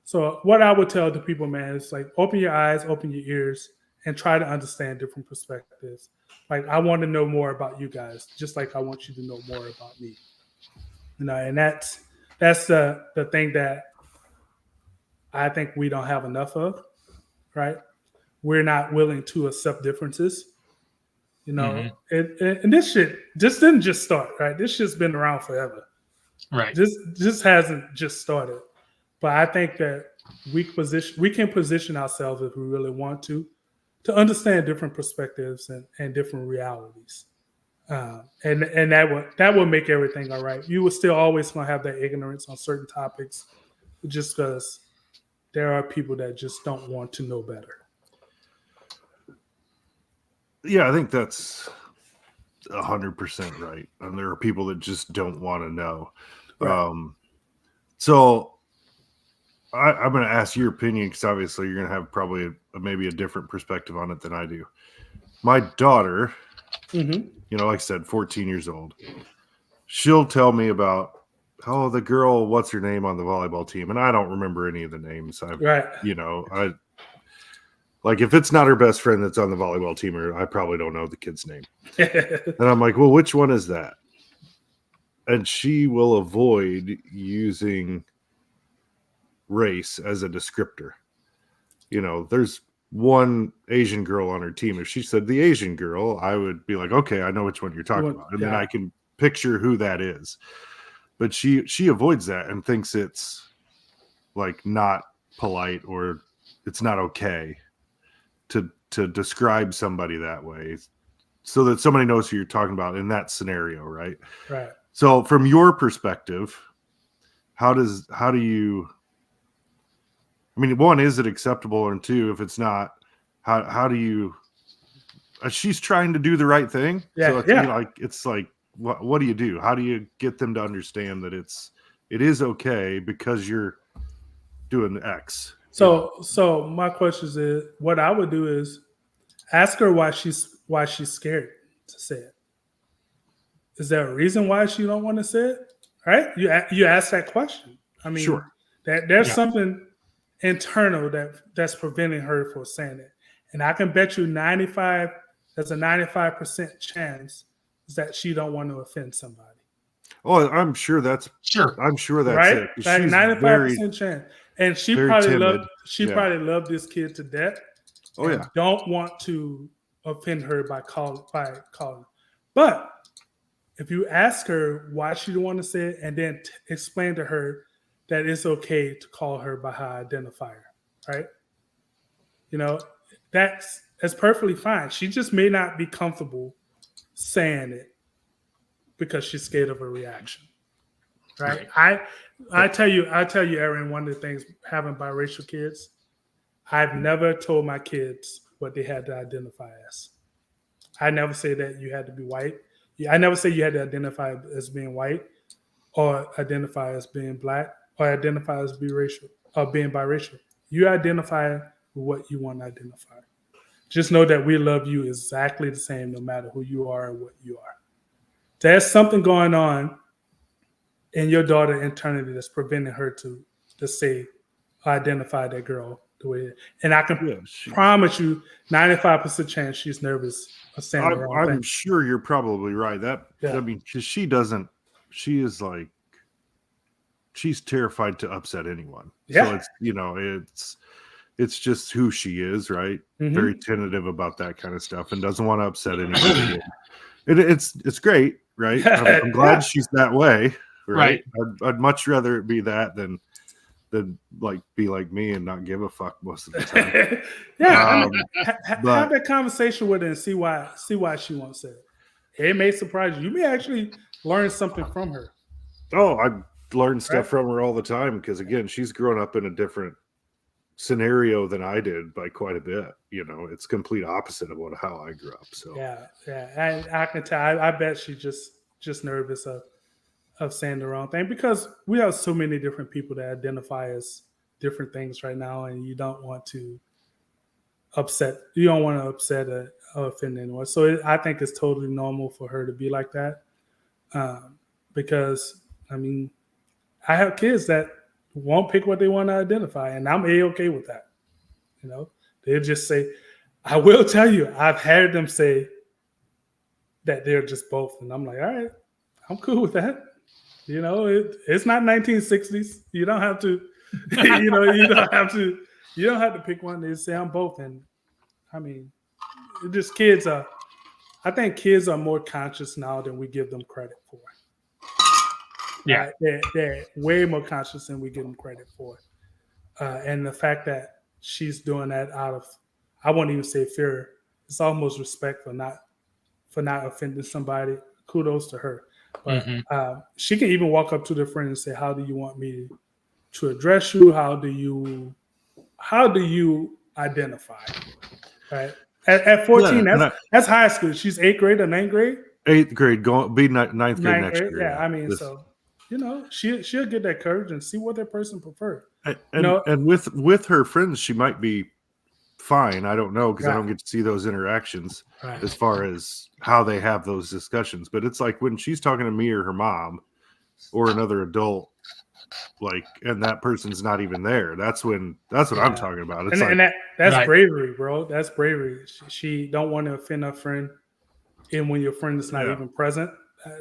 So what I would tell the people, man, is like open your eyes, open your ears, and try to understand different perspectives. Like I want to know more about you guys, just like I want you to know more about me. You know, and that's the thing that I think we don't have enough of, right? We're not willing to accept differences. You know, and this shit didn't just start, right? This shit's been around forever. Right. This hasn't just started. But I think that we can position ourselves if we really want to understand different perspectives and different realities. And that will make everything all right. You will still always going to have that ignorance on certain topics just because there are people that just don't want to know better. Yeah, I think that's 100% right. And there are people that just don't want to know. Right. So I'm going to ask your opinion, because obviously you're going to have probably maybe a different perspective on it than I do. My daughter, Mm-hmm. you know, like I said, 14 years old, she'll tell me about, oh, the girl, what's her name on the volleyball team? And I don't remember any of the names. Right. You know, like if it's not her best friend that's on the volleyball team, I probably don't know the kid's name. And I'm like, well, which one is that? And she will avoid using race as a descriptor. You know, there's one Asian girl on her team. If she said the Asian girl, I would be like, okay, I know which one you're talking about. And then I can picture who that is. But she avoids that and thinks it's like not polite, or it's not okay to describe somebody that way, so that somebody knows who you're talking about in that scenario, right? Right. So from your perspective, how do you, I mean, one, is it acceptable? And two, if it's not, how do you, she's trying to do the right thing. Yeah. So it's like, what do you do? How do you get them to understand that it is okay because you're doing X? So my question is, what I would do is ask her why she's scared to say it. Is there a reason why she don't want to say it? Right? You ask that question. I mean, sure, that there's something internal that's preventing her from saying it, and I can bet you there's a 95% chance that she don't want to offend somebody. Oh, I'm sure that's right? it. Like 95% chance. And she probably loved this kid to death. Oh yeah. Don't want to offend her by calling. But if you ask her why she don't want to say it, and then explain to her that it's okay to call her by her identifier, right? You know, that's perfectly fine. She just may not be comfortable saying it because she's scared of a reaction, right? I tell you, Aaron, one of the things having biracial kids, I've never told my kids what they had to identify as. I never say that you had to be white. I never say you had to identify as being white, or identify as being black, or identify as biracial, or being biracial. You identify with what you want to identify. Just know that we love you exactly the same, no matter who you are or what you are. There's something going on in your daughter internally that's preventing her to say, identify that girl the way. And I can promise you, 95% chance she's nervous of saying the wrong thing. I'm sure you're probably right. I mean, because she's terrified to upset anyone. Yeah. So it's, you know, it's just who she is, right? Mm-hmm. Very tentative about that kind of stuff and doesn't want to upset anybody. It's great, right? I'm glad she's that way, right? I'd much rather it be that than like be like me and not give a fuck most of the time. Have that conversation with her and see why she won't say it. It may surprise you. You may actually learn something from her. Oh, I learn stuff from her all the time because, again, she's grown up in a different scenario than I did by quite a bit. You know, it's complete opposite of how I grew up. So and I can tell. I bet she's just nervous of saying the wrong thing, because we have so many different people that identify as different things right now, and you don't want to upset or offend anyone. So I think it's totally normal for her to be like that, because I mean, I have kids that won't pick what they want to identify, and I'm A-okay with that. You know, they'll just say, I will tell you, I've had them say that they're just both, and I'm like, all right, I'm cool with that. You know, it's not 1960s. You don't have to, you don't have to pick one. They say I'm both. And I mean, I think kids are more conscious now than we give them credit for. Yeah. They're way more conscious than we give them credit for. And the fact that she's doing that out of, I won't even say fear, it's almost respect for not offending somebody. Kudos to her. But she can even walk up to their friend and say, how do you want me to address you? How do you identify? Right? At 14, that's high school. She's 8th grade or 9th grade. 8th grade, be ninth grade next year. Yeah, I mean, so she'll get that courage and see what that person prefers. And with her friends, she might be fine. I don't know, because I don't get to see those interactions as far as how they have those discussions. But it's like when she's talking to me or her mom or another adult, like, and that person's not even there. That's what I'm talking about. It's that's bravery, bro. That's bravery. She don't want to offend her friend, and when your friend is not even present,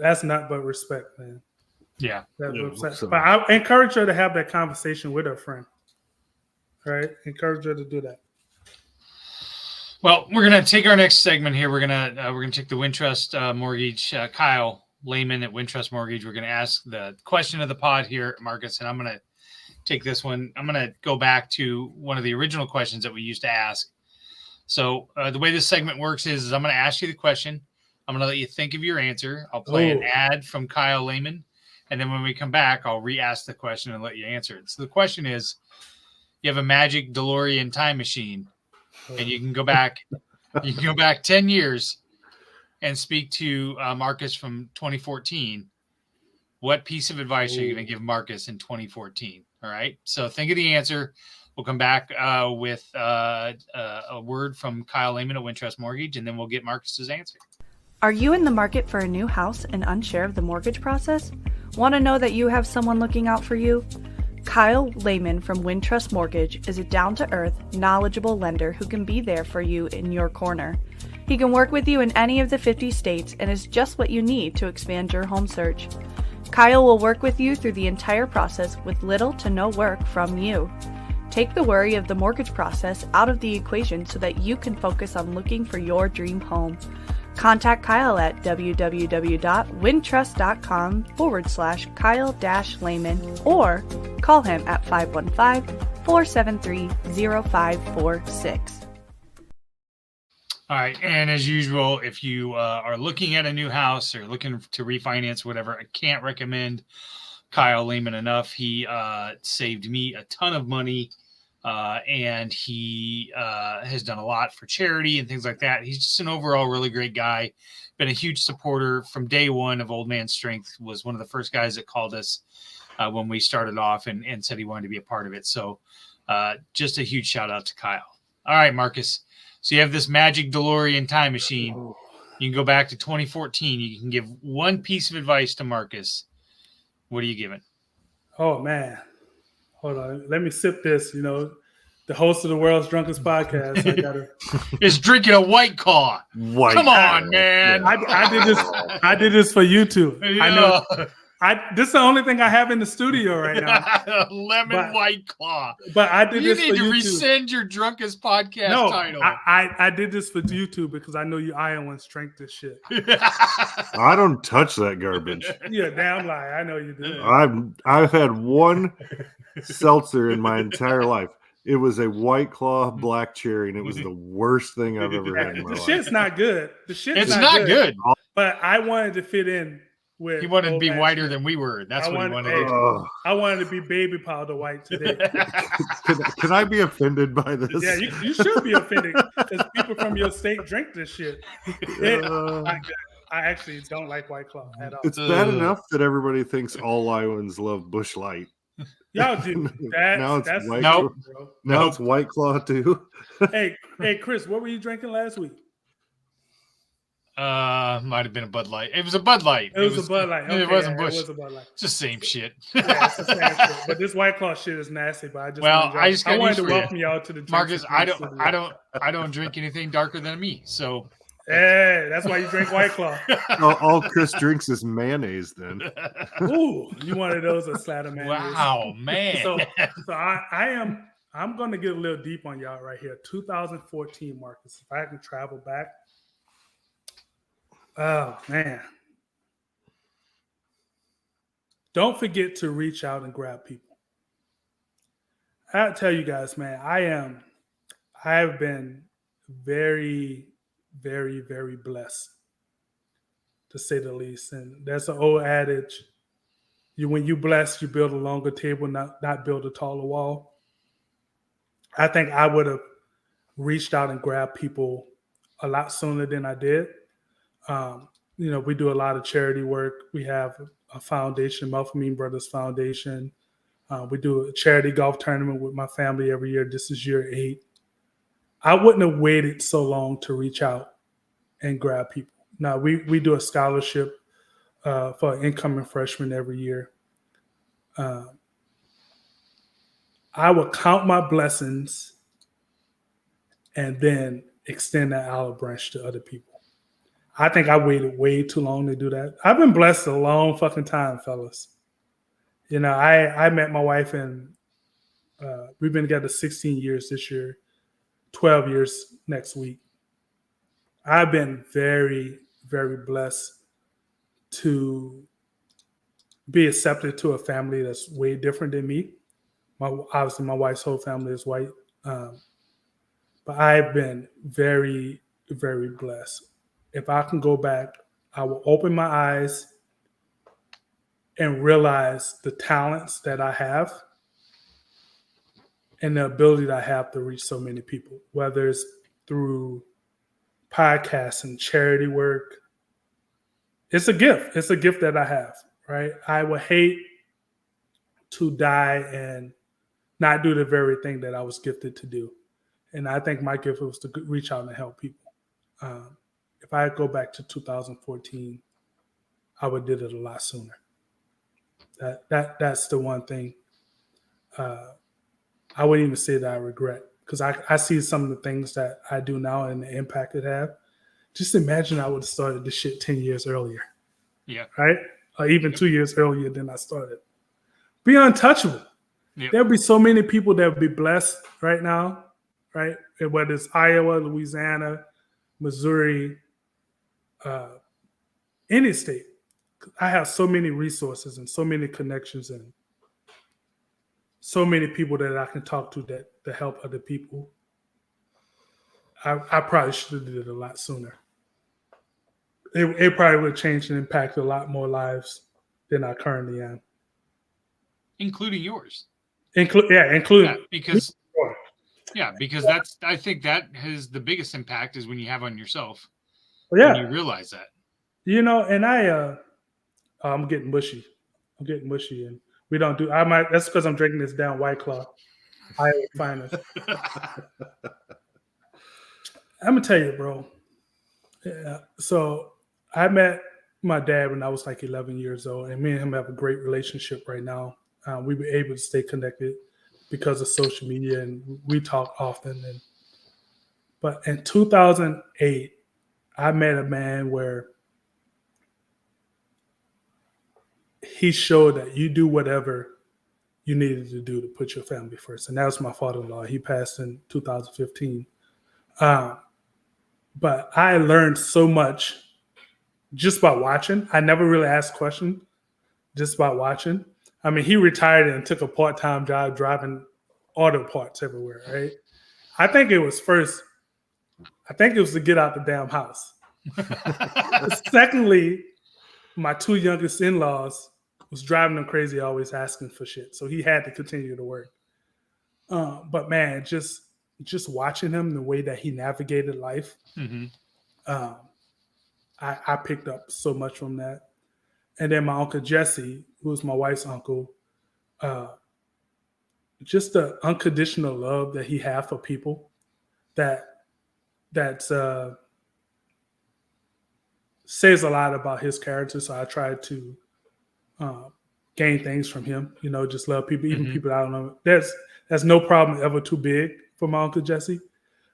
that's not but respect, man. Yeah. So. But I encourage her to have that conversation with her friend. Right? Encourage her to do that. Well, we're gonna take our next segment here. We're gonna take the Wintrust Mortgage, Kyle Lehman at Wintrust Mortgage. We're gonna ask the question of the pod here, Marcus, and I'm gonna take this one. I'm gonna go back to one of the original questions that we used to ask. So the way this segment works is I'm gonna ask you the question. I'm gonna let you think of your answer. I'll play an ad from Kyle Lehman, and then when we come back, I'll re-ask the question and let you answer it. So the question is: you have a magic DeLorean time machine, and you can go back. You can go back 10 years and speak to Marcus from 2014. What piece of advice are you going to give Marcus in 2014? All right. So think of the answer. We'll come back with a word from Kyle Lehman at Wintrust Mortgage, and then we'll get Marcus's answer. Are you in the market for a new house and unsure of the mortgage process? Want to know that you have someone looking out for you? Kyle Lehman from Wintrust Mortgage is a down-to-earth, knowledgeable lender who can be there for you in your corner. He can work with you in any of the 50 states and is just what you need to expand your home search. Kyle will work with you through the entire process with little to no work from you. Take the worry of the mortgage process out of the equation so that you can focus on looking for your dream home. Contact Kyle at www.wintrust.com/Kyle-Lehman or call him at 515-473-0546. All right. And as usual, if you are looking at a new house or looking to refinance, whatever, I can't recommend Kyle Lehman enough. He saved me a ton of money. And he has done a lot for charity and things like that. He's just an overall really great guy. Been a huge supporter from day one of Old Man Strength. Was one of the first guys that called us when we started off and said he wanted to be a part of it. So just a huge shout out to Kyle. All right, Marcus. So you have this magic DeLorean time machine. You can go back to 2014. You can give one piece of advice to Marcus. What are you giving? Oh, man. Hold on, let me sip this. The host of the world's drunkest podcast. I gotta is drinking a White Claw. Come on, man. I did this for you two. Yeah. I know. This is the only thing I have in the studio right now. White Claw. But I did this for you. You need to rescind your drunkest podcast title. I did this for YouTube because I know you Iowans drank this shit. I don't touch that garbage. Yeah, damn lie. I know you do. I've had one seltzer in my entire life. It was a White Claw black cherry, and it was the worst thing I've ever had in my life. The shit's not good. It's not good. But I wanted to fit in with. He wanted to be whiter than we were. That's what he wanted to do. I wanted to be baby powder white today. Can I be offended by this? Yeah, you should be offended because people from your state drink this shit. I actually don't like White Claw at all. It's bad enough that everybody thinks all Iowans love Busch Light. Y'all do. Now it's White Claw. Now it's White Claw too. Hey, Chris, what were you drinking last week? Might have been a Bud Light. It was a Bud Light. It was a Bud Light. Okay, it wasn't Busch. It was a Bud Light. It's the same shit. Yeah, it's the same shit. But this White Claw shit is nasty. But I wanted to welcome y'all to the Marcus. I don't drink anything darker than me. So. Hey, that's why you drink White Claw. All Chris drinks is mayonnaise then. Ooh, you one of those that slat of mayonnaise. Wow, man. So I'm going to get a little deep on y'all right here. 2014, Marcus. If I can travel back. Oh, man. Don't forget to reach out and grab people. I'll tell you guys, man, I have been very, very, very blessed, to say the least. And that's an old adage. When you bless, you build a longer table, not build a taller wall. I think I would have reached out and grabbed people a lot sooner than I did. we do a lot of charity work. We have a foundation, Melphamine Brothers Foundation. We do a charity golf tournament with my family every year. This is year 8. I wouldn't have waited so long to reach out and grab people. Now, we do a scholarship for an incoming freshman every year. I will count my blessings and then extend that olive branch to other people. I think I waited way too long to do that. I've been blessed a long fucking time, fellas. I met my wife and we've been together 16 years this year, 12 years next week. I've been very, very blessed to be accepted to a family that's way different than me. Obviously, my wife's whole family is white. But I've been very, very blessed. If I can go back, I will open my eyes and realize the talents that I have and the ability that I have to reach so many people, whether it's through podcasts and charity work. It's a gift. It's a gift that I have, right? I would hate to die and not do the very thing that I was gifted to do. And I think my gift was to reach out and help people. If I go back to 2014, I would have did it a lot sooner. That's the one thing I wouldn't even say that I regret, because I see some of the things that I do now and the impact it have. Just imagine I would have started this shit 10 years earlier. Yeah. Right? Or even 2 years earlier than I started. Be untouchable. Yep. There'll be so many people that will be blessed right now, right? Whether it's Iowa, Louisiana, Missouri, any state. I have so many resources and so many connections and so many people that I can talk to that help other people. I probably should have did it a lot sooner. It probably would have changed and impacted a lot more lives than I currently am. Including yours. Including. Yeah, because I think that has the biggest impact is when you have on yourself. Yeah. When you realize that. And I'm getting mushy. And we don't do. That's because I'm drinking this down White Claw. Iowa finest. I'm gonna tell you, bro. Yeah. So I met my dad when I was like 11 years old, and me and him have a great relationship right now. We were able to stay connected because of social media, and we talk often. But in 2008, I met a man where he showed that you do whatever you needed to do to put your family first. And that was my father-in-law. He passed in 2015. But I learned so much just by watching. I never really asked questions, just by watching. I mean, he retired and took a part-time job driving auto parts everywhere, right? I think it was to get out the damn house. Secondly, my 2 youngest in-laws was driving him crazy, always asking for shit. So he had to continue to work. But man, just watching him, the way that he navigated life, I picked up so much from that. And then my Uncle Jesse, who was my wife's uncle, just the unconditional love that he had for people that says a lot about his character. So I tried to gain things from him, just love people, even people I don't know. There's no problem ever too big for my Uncle Jesse.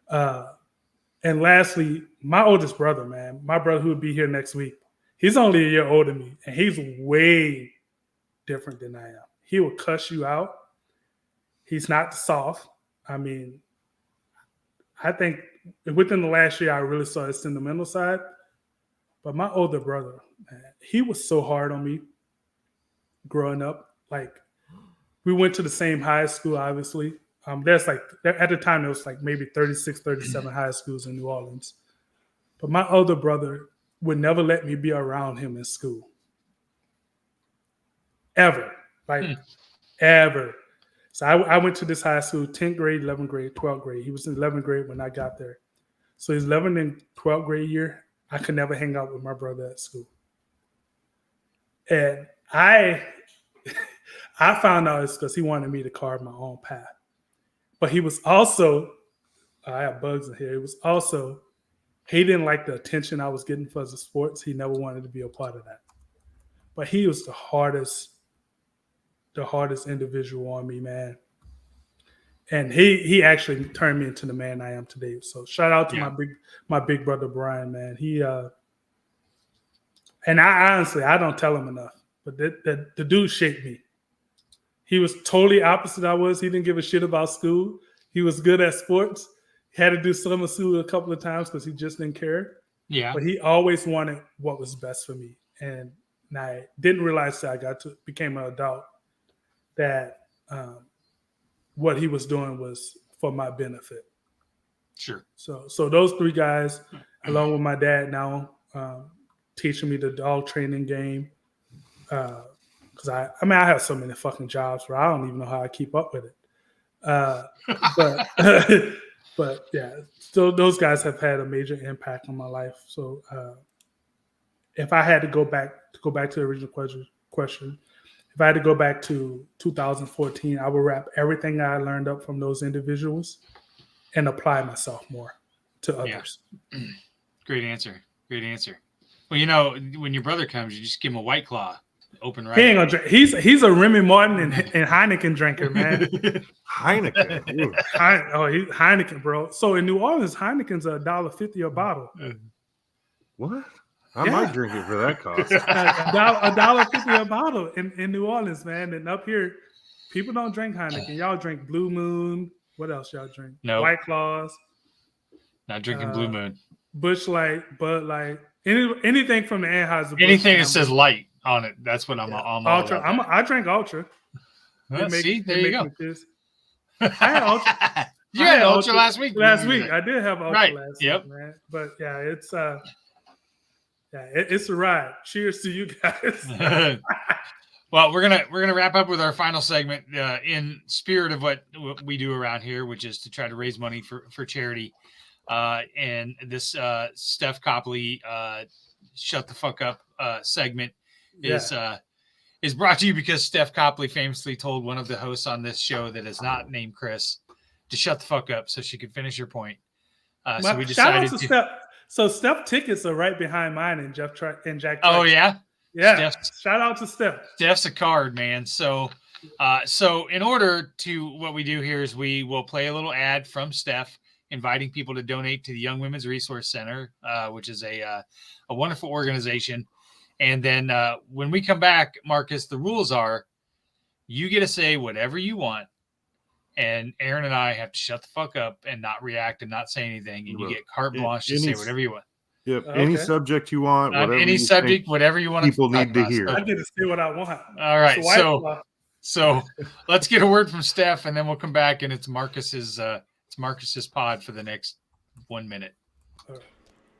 And lastly, my oldest brother, man, my brother who would be here next week, he's only a year older than me, and he's way different than I am. He will cuss you out. He's not soft. I mean, I think within the last year, I really saw his sentimental side. But my older brother, man, he was so hard on me growing up. Like, we went to the same high school, obviously. There's like, at the time, there was like maybe 36, 37 high schools in New Orleans. But my older brother would never let me be around him in school. Ever. Ever. So I went to this high school, 10th grade, 11th grade, 12th grade. He was in 11th grade when I got there. So his 11th and 12th grade year, I could never hang out with my brother at school. And I found out it's because he wanted me to carve my own path. But he was also, I have bugs in here. He didn't like the attention I was getting for the sports. He never wanted to be a part of that. But he was the hardest individual on me, man. And he actually turned me into the man I am today. So shout out to my big brother Brian, man. He and I honestly don't tell him enough, but the dude shaped me. He was totally opposite I was. He didn't give a shit about school. He was good at sports. He had to do summer school a couple of times because he just didn't care. Yeah. But he always wanted what was best for me. And I didn't realize that became an adult that what he was doing was for my benefit. Sure. So those three guys, along with my dad now, teaching me the dog training game. Because I have so many fucking jobs where I don't even know how I keep up with it. But yeah, so those guys have had a major impact on my life. So if I had to go back to the original question, if I had to go back to 2014, I would wrap everything I learned up from those individuals and apply myself more to others. Yeah. Great answer. Well, when your brother comes, you just give him a White Claw. Open right. He ain't gonna drink. He's a Remy Martin and Heineken drinker, man. Heineken. He's Heineken, bro. So in New Orleans, Heineken's $1.50 a bottle. What? I might drink it for that cost. $1.50 a bottle in New Orleans, man. And up here, people don't drink Heineken. Y'all drink Blue Moon. What else y'all drink? No. White Claws. Not drinking Blue Moon. Busch Light, Bud Light. Anything from the Anheuser-Busch. Anything that says light on it. That's what I'm all Ultra. about. I drink Ultra. See, there you go. I had Ultra. You had Ultra last week. I did have Ultra last week, man. But yeah, it's a ride. Cheers to you guys. Well, we're gonna wrap up with our final segment in spirit of what we do around here, which is to try to raise money for charity. And this Steph Copley shut the fuck up segment is brought to you because Steph Copley famously told one of the hosts on this show that is not named Chris to shut the fuck up so she could finish her point. So we decided shout out to Steph. So Steph tickets are right behind mine and Jack. Oh yeah. Yeah. Shout out to Steph. Steph's a card, man. So in order to what we do here is we will play a little ad from Steph, inviting people to donate to the Young Women's Resource Center, which is a wonderful organization. And then when we come back, Marcus, the rules are you get to say whatever you want. And Aaron and I have to shut the fuck up and not react and not say anything. And you get carte blanche to say whatever you want. Yep. Okay. Any subject you want. Whatever you want. People need to hear. I get to say what I want. All right. So let's get a word from Steph and then we'll come back and it's Marcus's pod for the next 1 minute.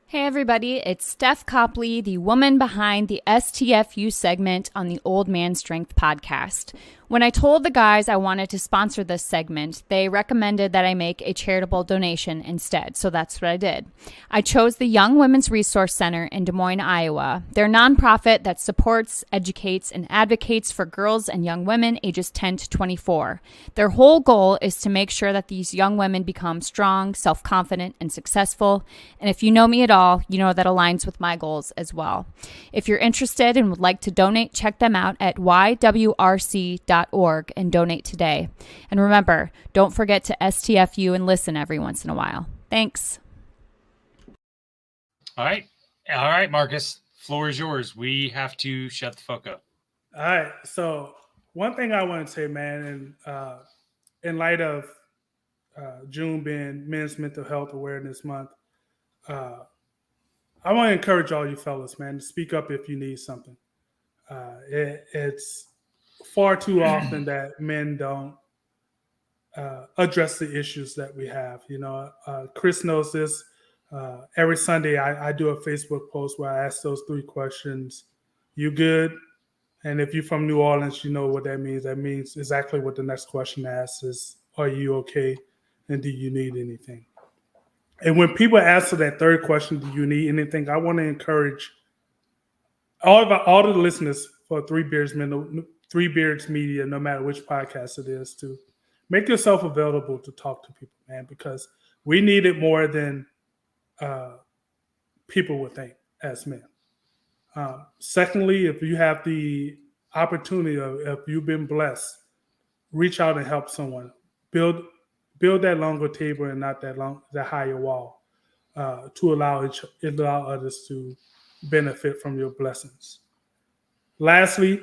Hey everybody, it's Steph Copley, the woman behind the STFU segment on the Old Man Strength podcast. When I told the guys I wanted to sponsor this segment, they recommended that I make a charitable donation instead, so that's what I did. I chose the Young Women's Resource Center in Des Moines, Iowa. They're a nonprofit that supports, educates, and advocates for girls and young women ages 10 to 24. Their whole goal is to make sure that these young women become strong, self-confident, and successful. And if you know me at all, you know that aligns with my goals as well. If you're interested and would like to donate, check them out at ywrc.org and donate today. And remember, don't forget to STFU and listen every once in a while. Thanks. All right, Marcus, floor is yours. We have to shut the fuck up. All right. So one thing I want to say, man, and in light of June being Men's Mental Health Awareness Month, I want to encourage all you fellas, man, to speak up if you need something. It's far too often that men don't address the issues that we have. You know, Chris knows this. Every Sunday, I do a Facebook post where I ask those 3 questions. You good? And if you're from New Orleans, you know what that means. That means exactly what the next question asks is, are you okay? And do you need anything? And when people answer that third question, do you need anything? I want to encourage all of the listeners for Three Beards Media, no matter which podcast it is, to make yourself available to talk to people, man, because we need it more than people would think as men. Secondly, if you have the opportunity, if you've been blessed, reach out and help someone. Build that longer table and not that higher wall to allow others to benefit from your blessings. Lastly,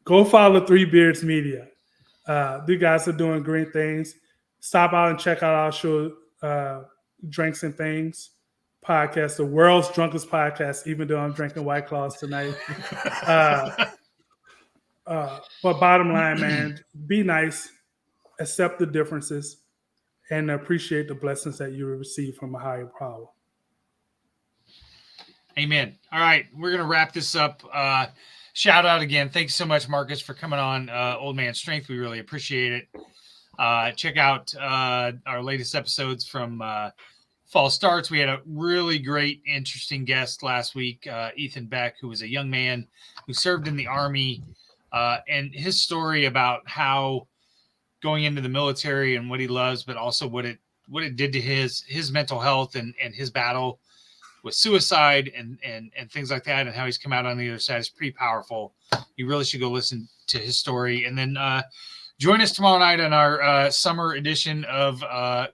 go follow Three Beards Media. You guys are doing great things. Stop out and check out our show, Drinks and Things podcast, the world's drunkest podcast, even though I'm drinking White Claws tonight. But bottom line, man, be nice, accept the differences, and appreciate the blessings that you receive from a higher power. Amen. All right, we're going to wrap this up. Shout out again. Thanks so much, Marcus, for coming on Old Man Strength. We really appreciate it. Check out our latest episodes from Fall Starts. We had a really great, interesting guest last week, Ethan Beck, who was a young man who served in the Army, and his story about how going into the military and what he loves, but also what it did to his mental health and his battle with suicide and things like that, and how he's come out on the other side is pretty powerful. You really should go listen to his story. And then join us tomorrow night on our summer edition of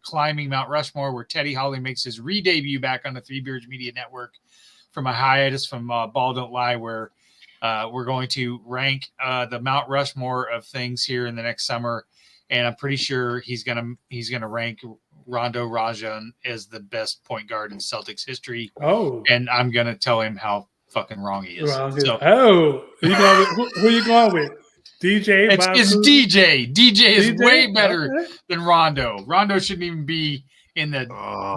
Climbing Mount Rushmore, where Teddy Holly makes his re-debut back on the Three Beards Media Network from a hiatus from Ball Don't Lie, where we're going to rank the Mount Rushmore of things here in the next summer. And I'm pretty sure he's gonna rank Rondo Rajan as the best point guard in Celtics history. Oh, and I'm gonna tell him how fucking wrong he is. So, who are you going with? DJ? It's DJ. DJ is way better than Rondo. Rondo shouldn't even be in the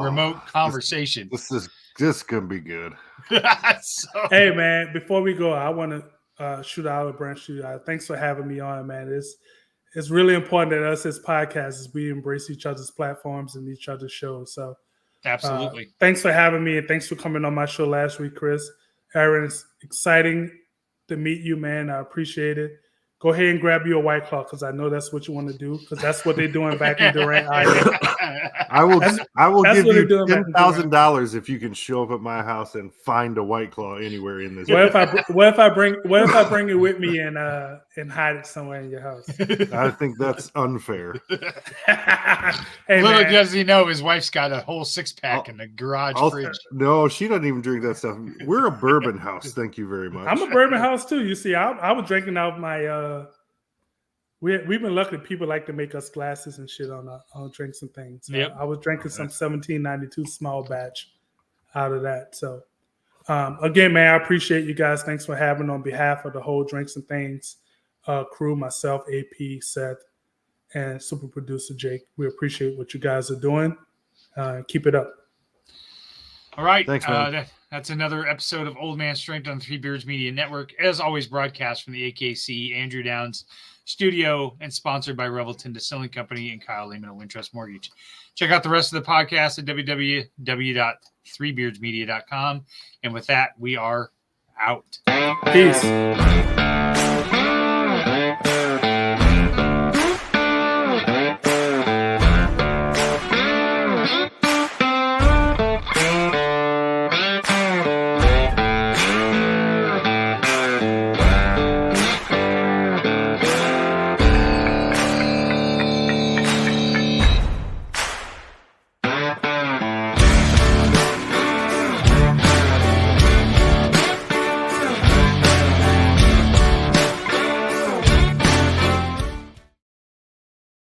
remote conversation. This is just gonna be good. Hey man, before we go, I want to shoot out a branch. Thanks for having me on, man. It's really important that us as podcasters, we embrace each other's platforms and each other's shows. So absolutely. Thanks for having me, and thanks for coming on my show last week, Chris. Aaron, it's exciting to meet you, man. I appreciate it. Go ahead and grab you a White Claw, because I know that's what you want to do, because that's what they're doing back in Durant, Iowa. I will give you $10,000 if you can show up at my house and find a White Claw anywhere in this. What if I bring it with me and hide it somewhere in your house? I think that's unfair. Hey, little man. does he know, his wife's got a whole 6-pack in the garage fridge. No, she doesn't even drink that stuff. We're a bourbon house. Thank you very much. I'm a bourbon house too. You see, I was drinking out my. We've been lucky. People like to make us glasses and shit on drinks and things. Yep. I was drinking some 1792 small batch out of that. So again, man, I appreciate you guys. Thanks for having on behalf of the whole Drinks and Things crew, myself, AP, Seth, and super producer Jake. We appreciate what you guys are doing. Keep it up. All right. Thanks, man. That's another episode of Old Man Strength on the Three Beards Media Network. As always, broadcast from the AKC Andrew Downs studio and sponsored by Revelton Distilling Company and Kyle Lehman of Wintrust Mortgage. Check out the rest of the podcast at www.threebeardsmedia.com. And with that, we are out. Peace.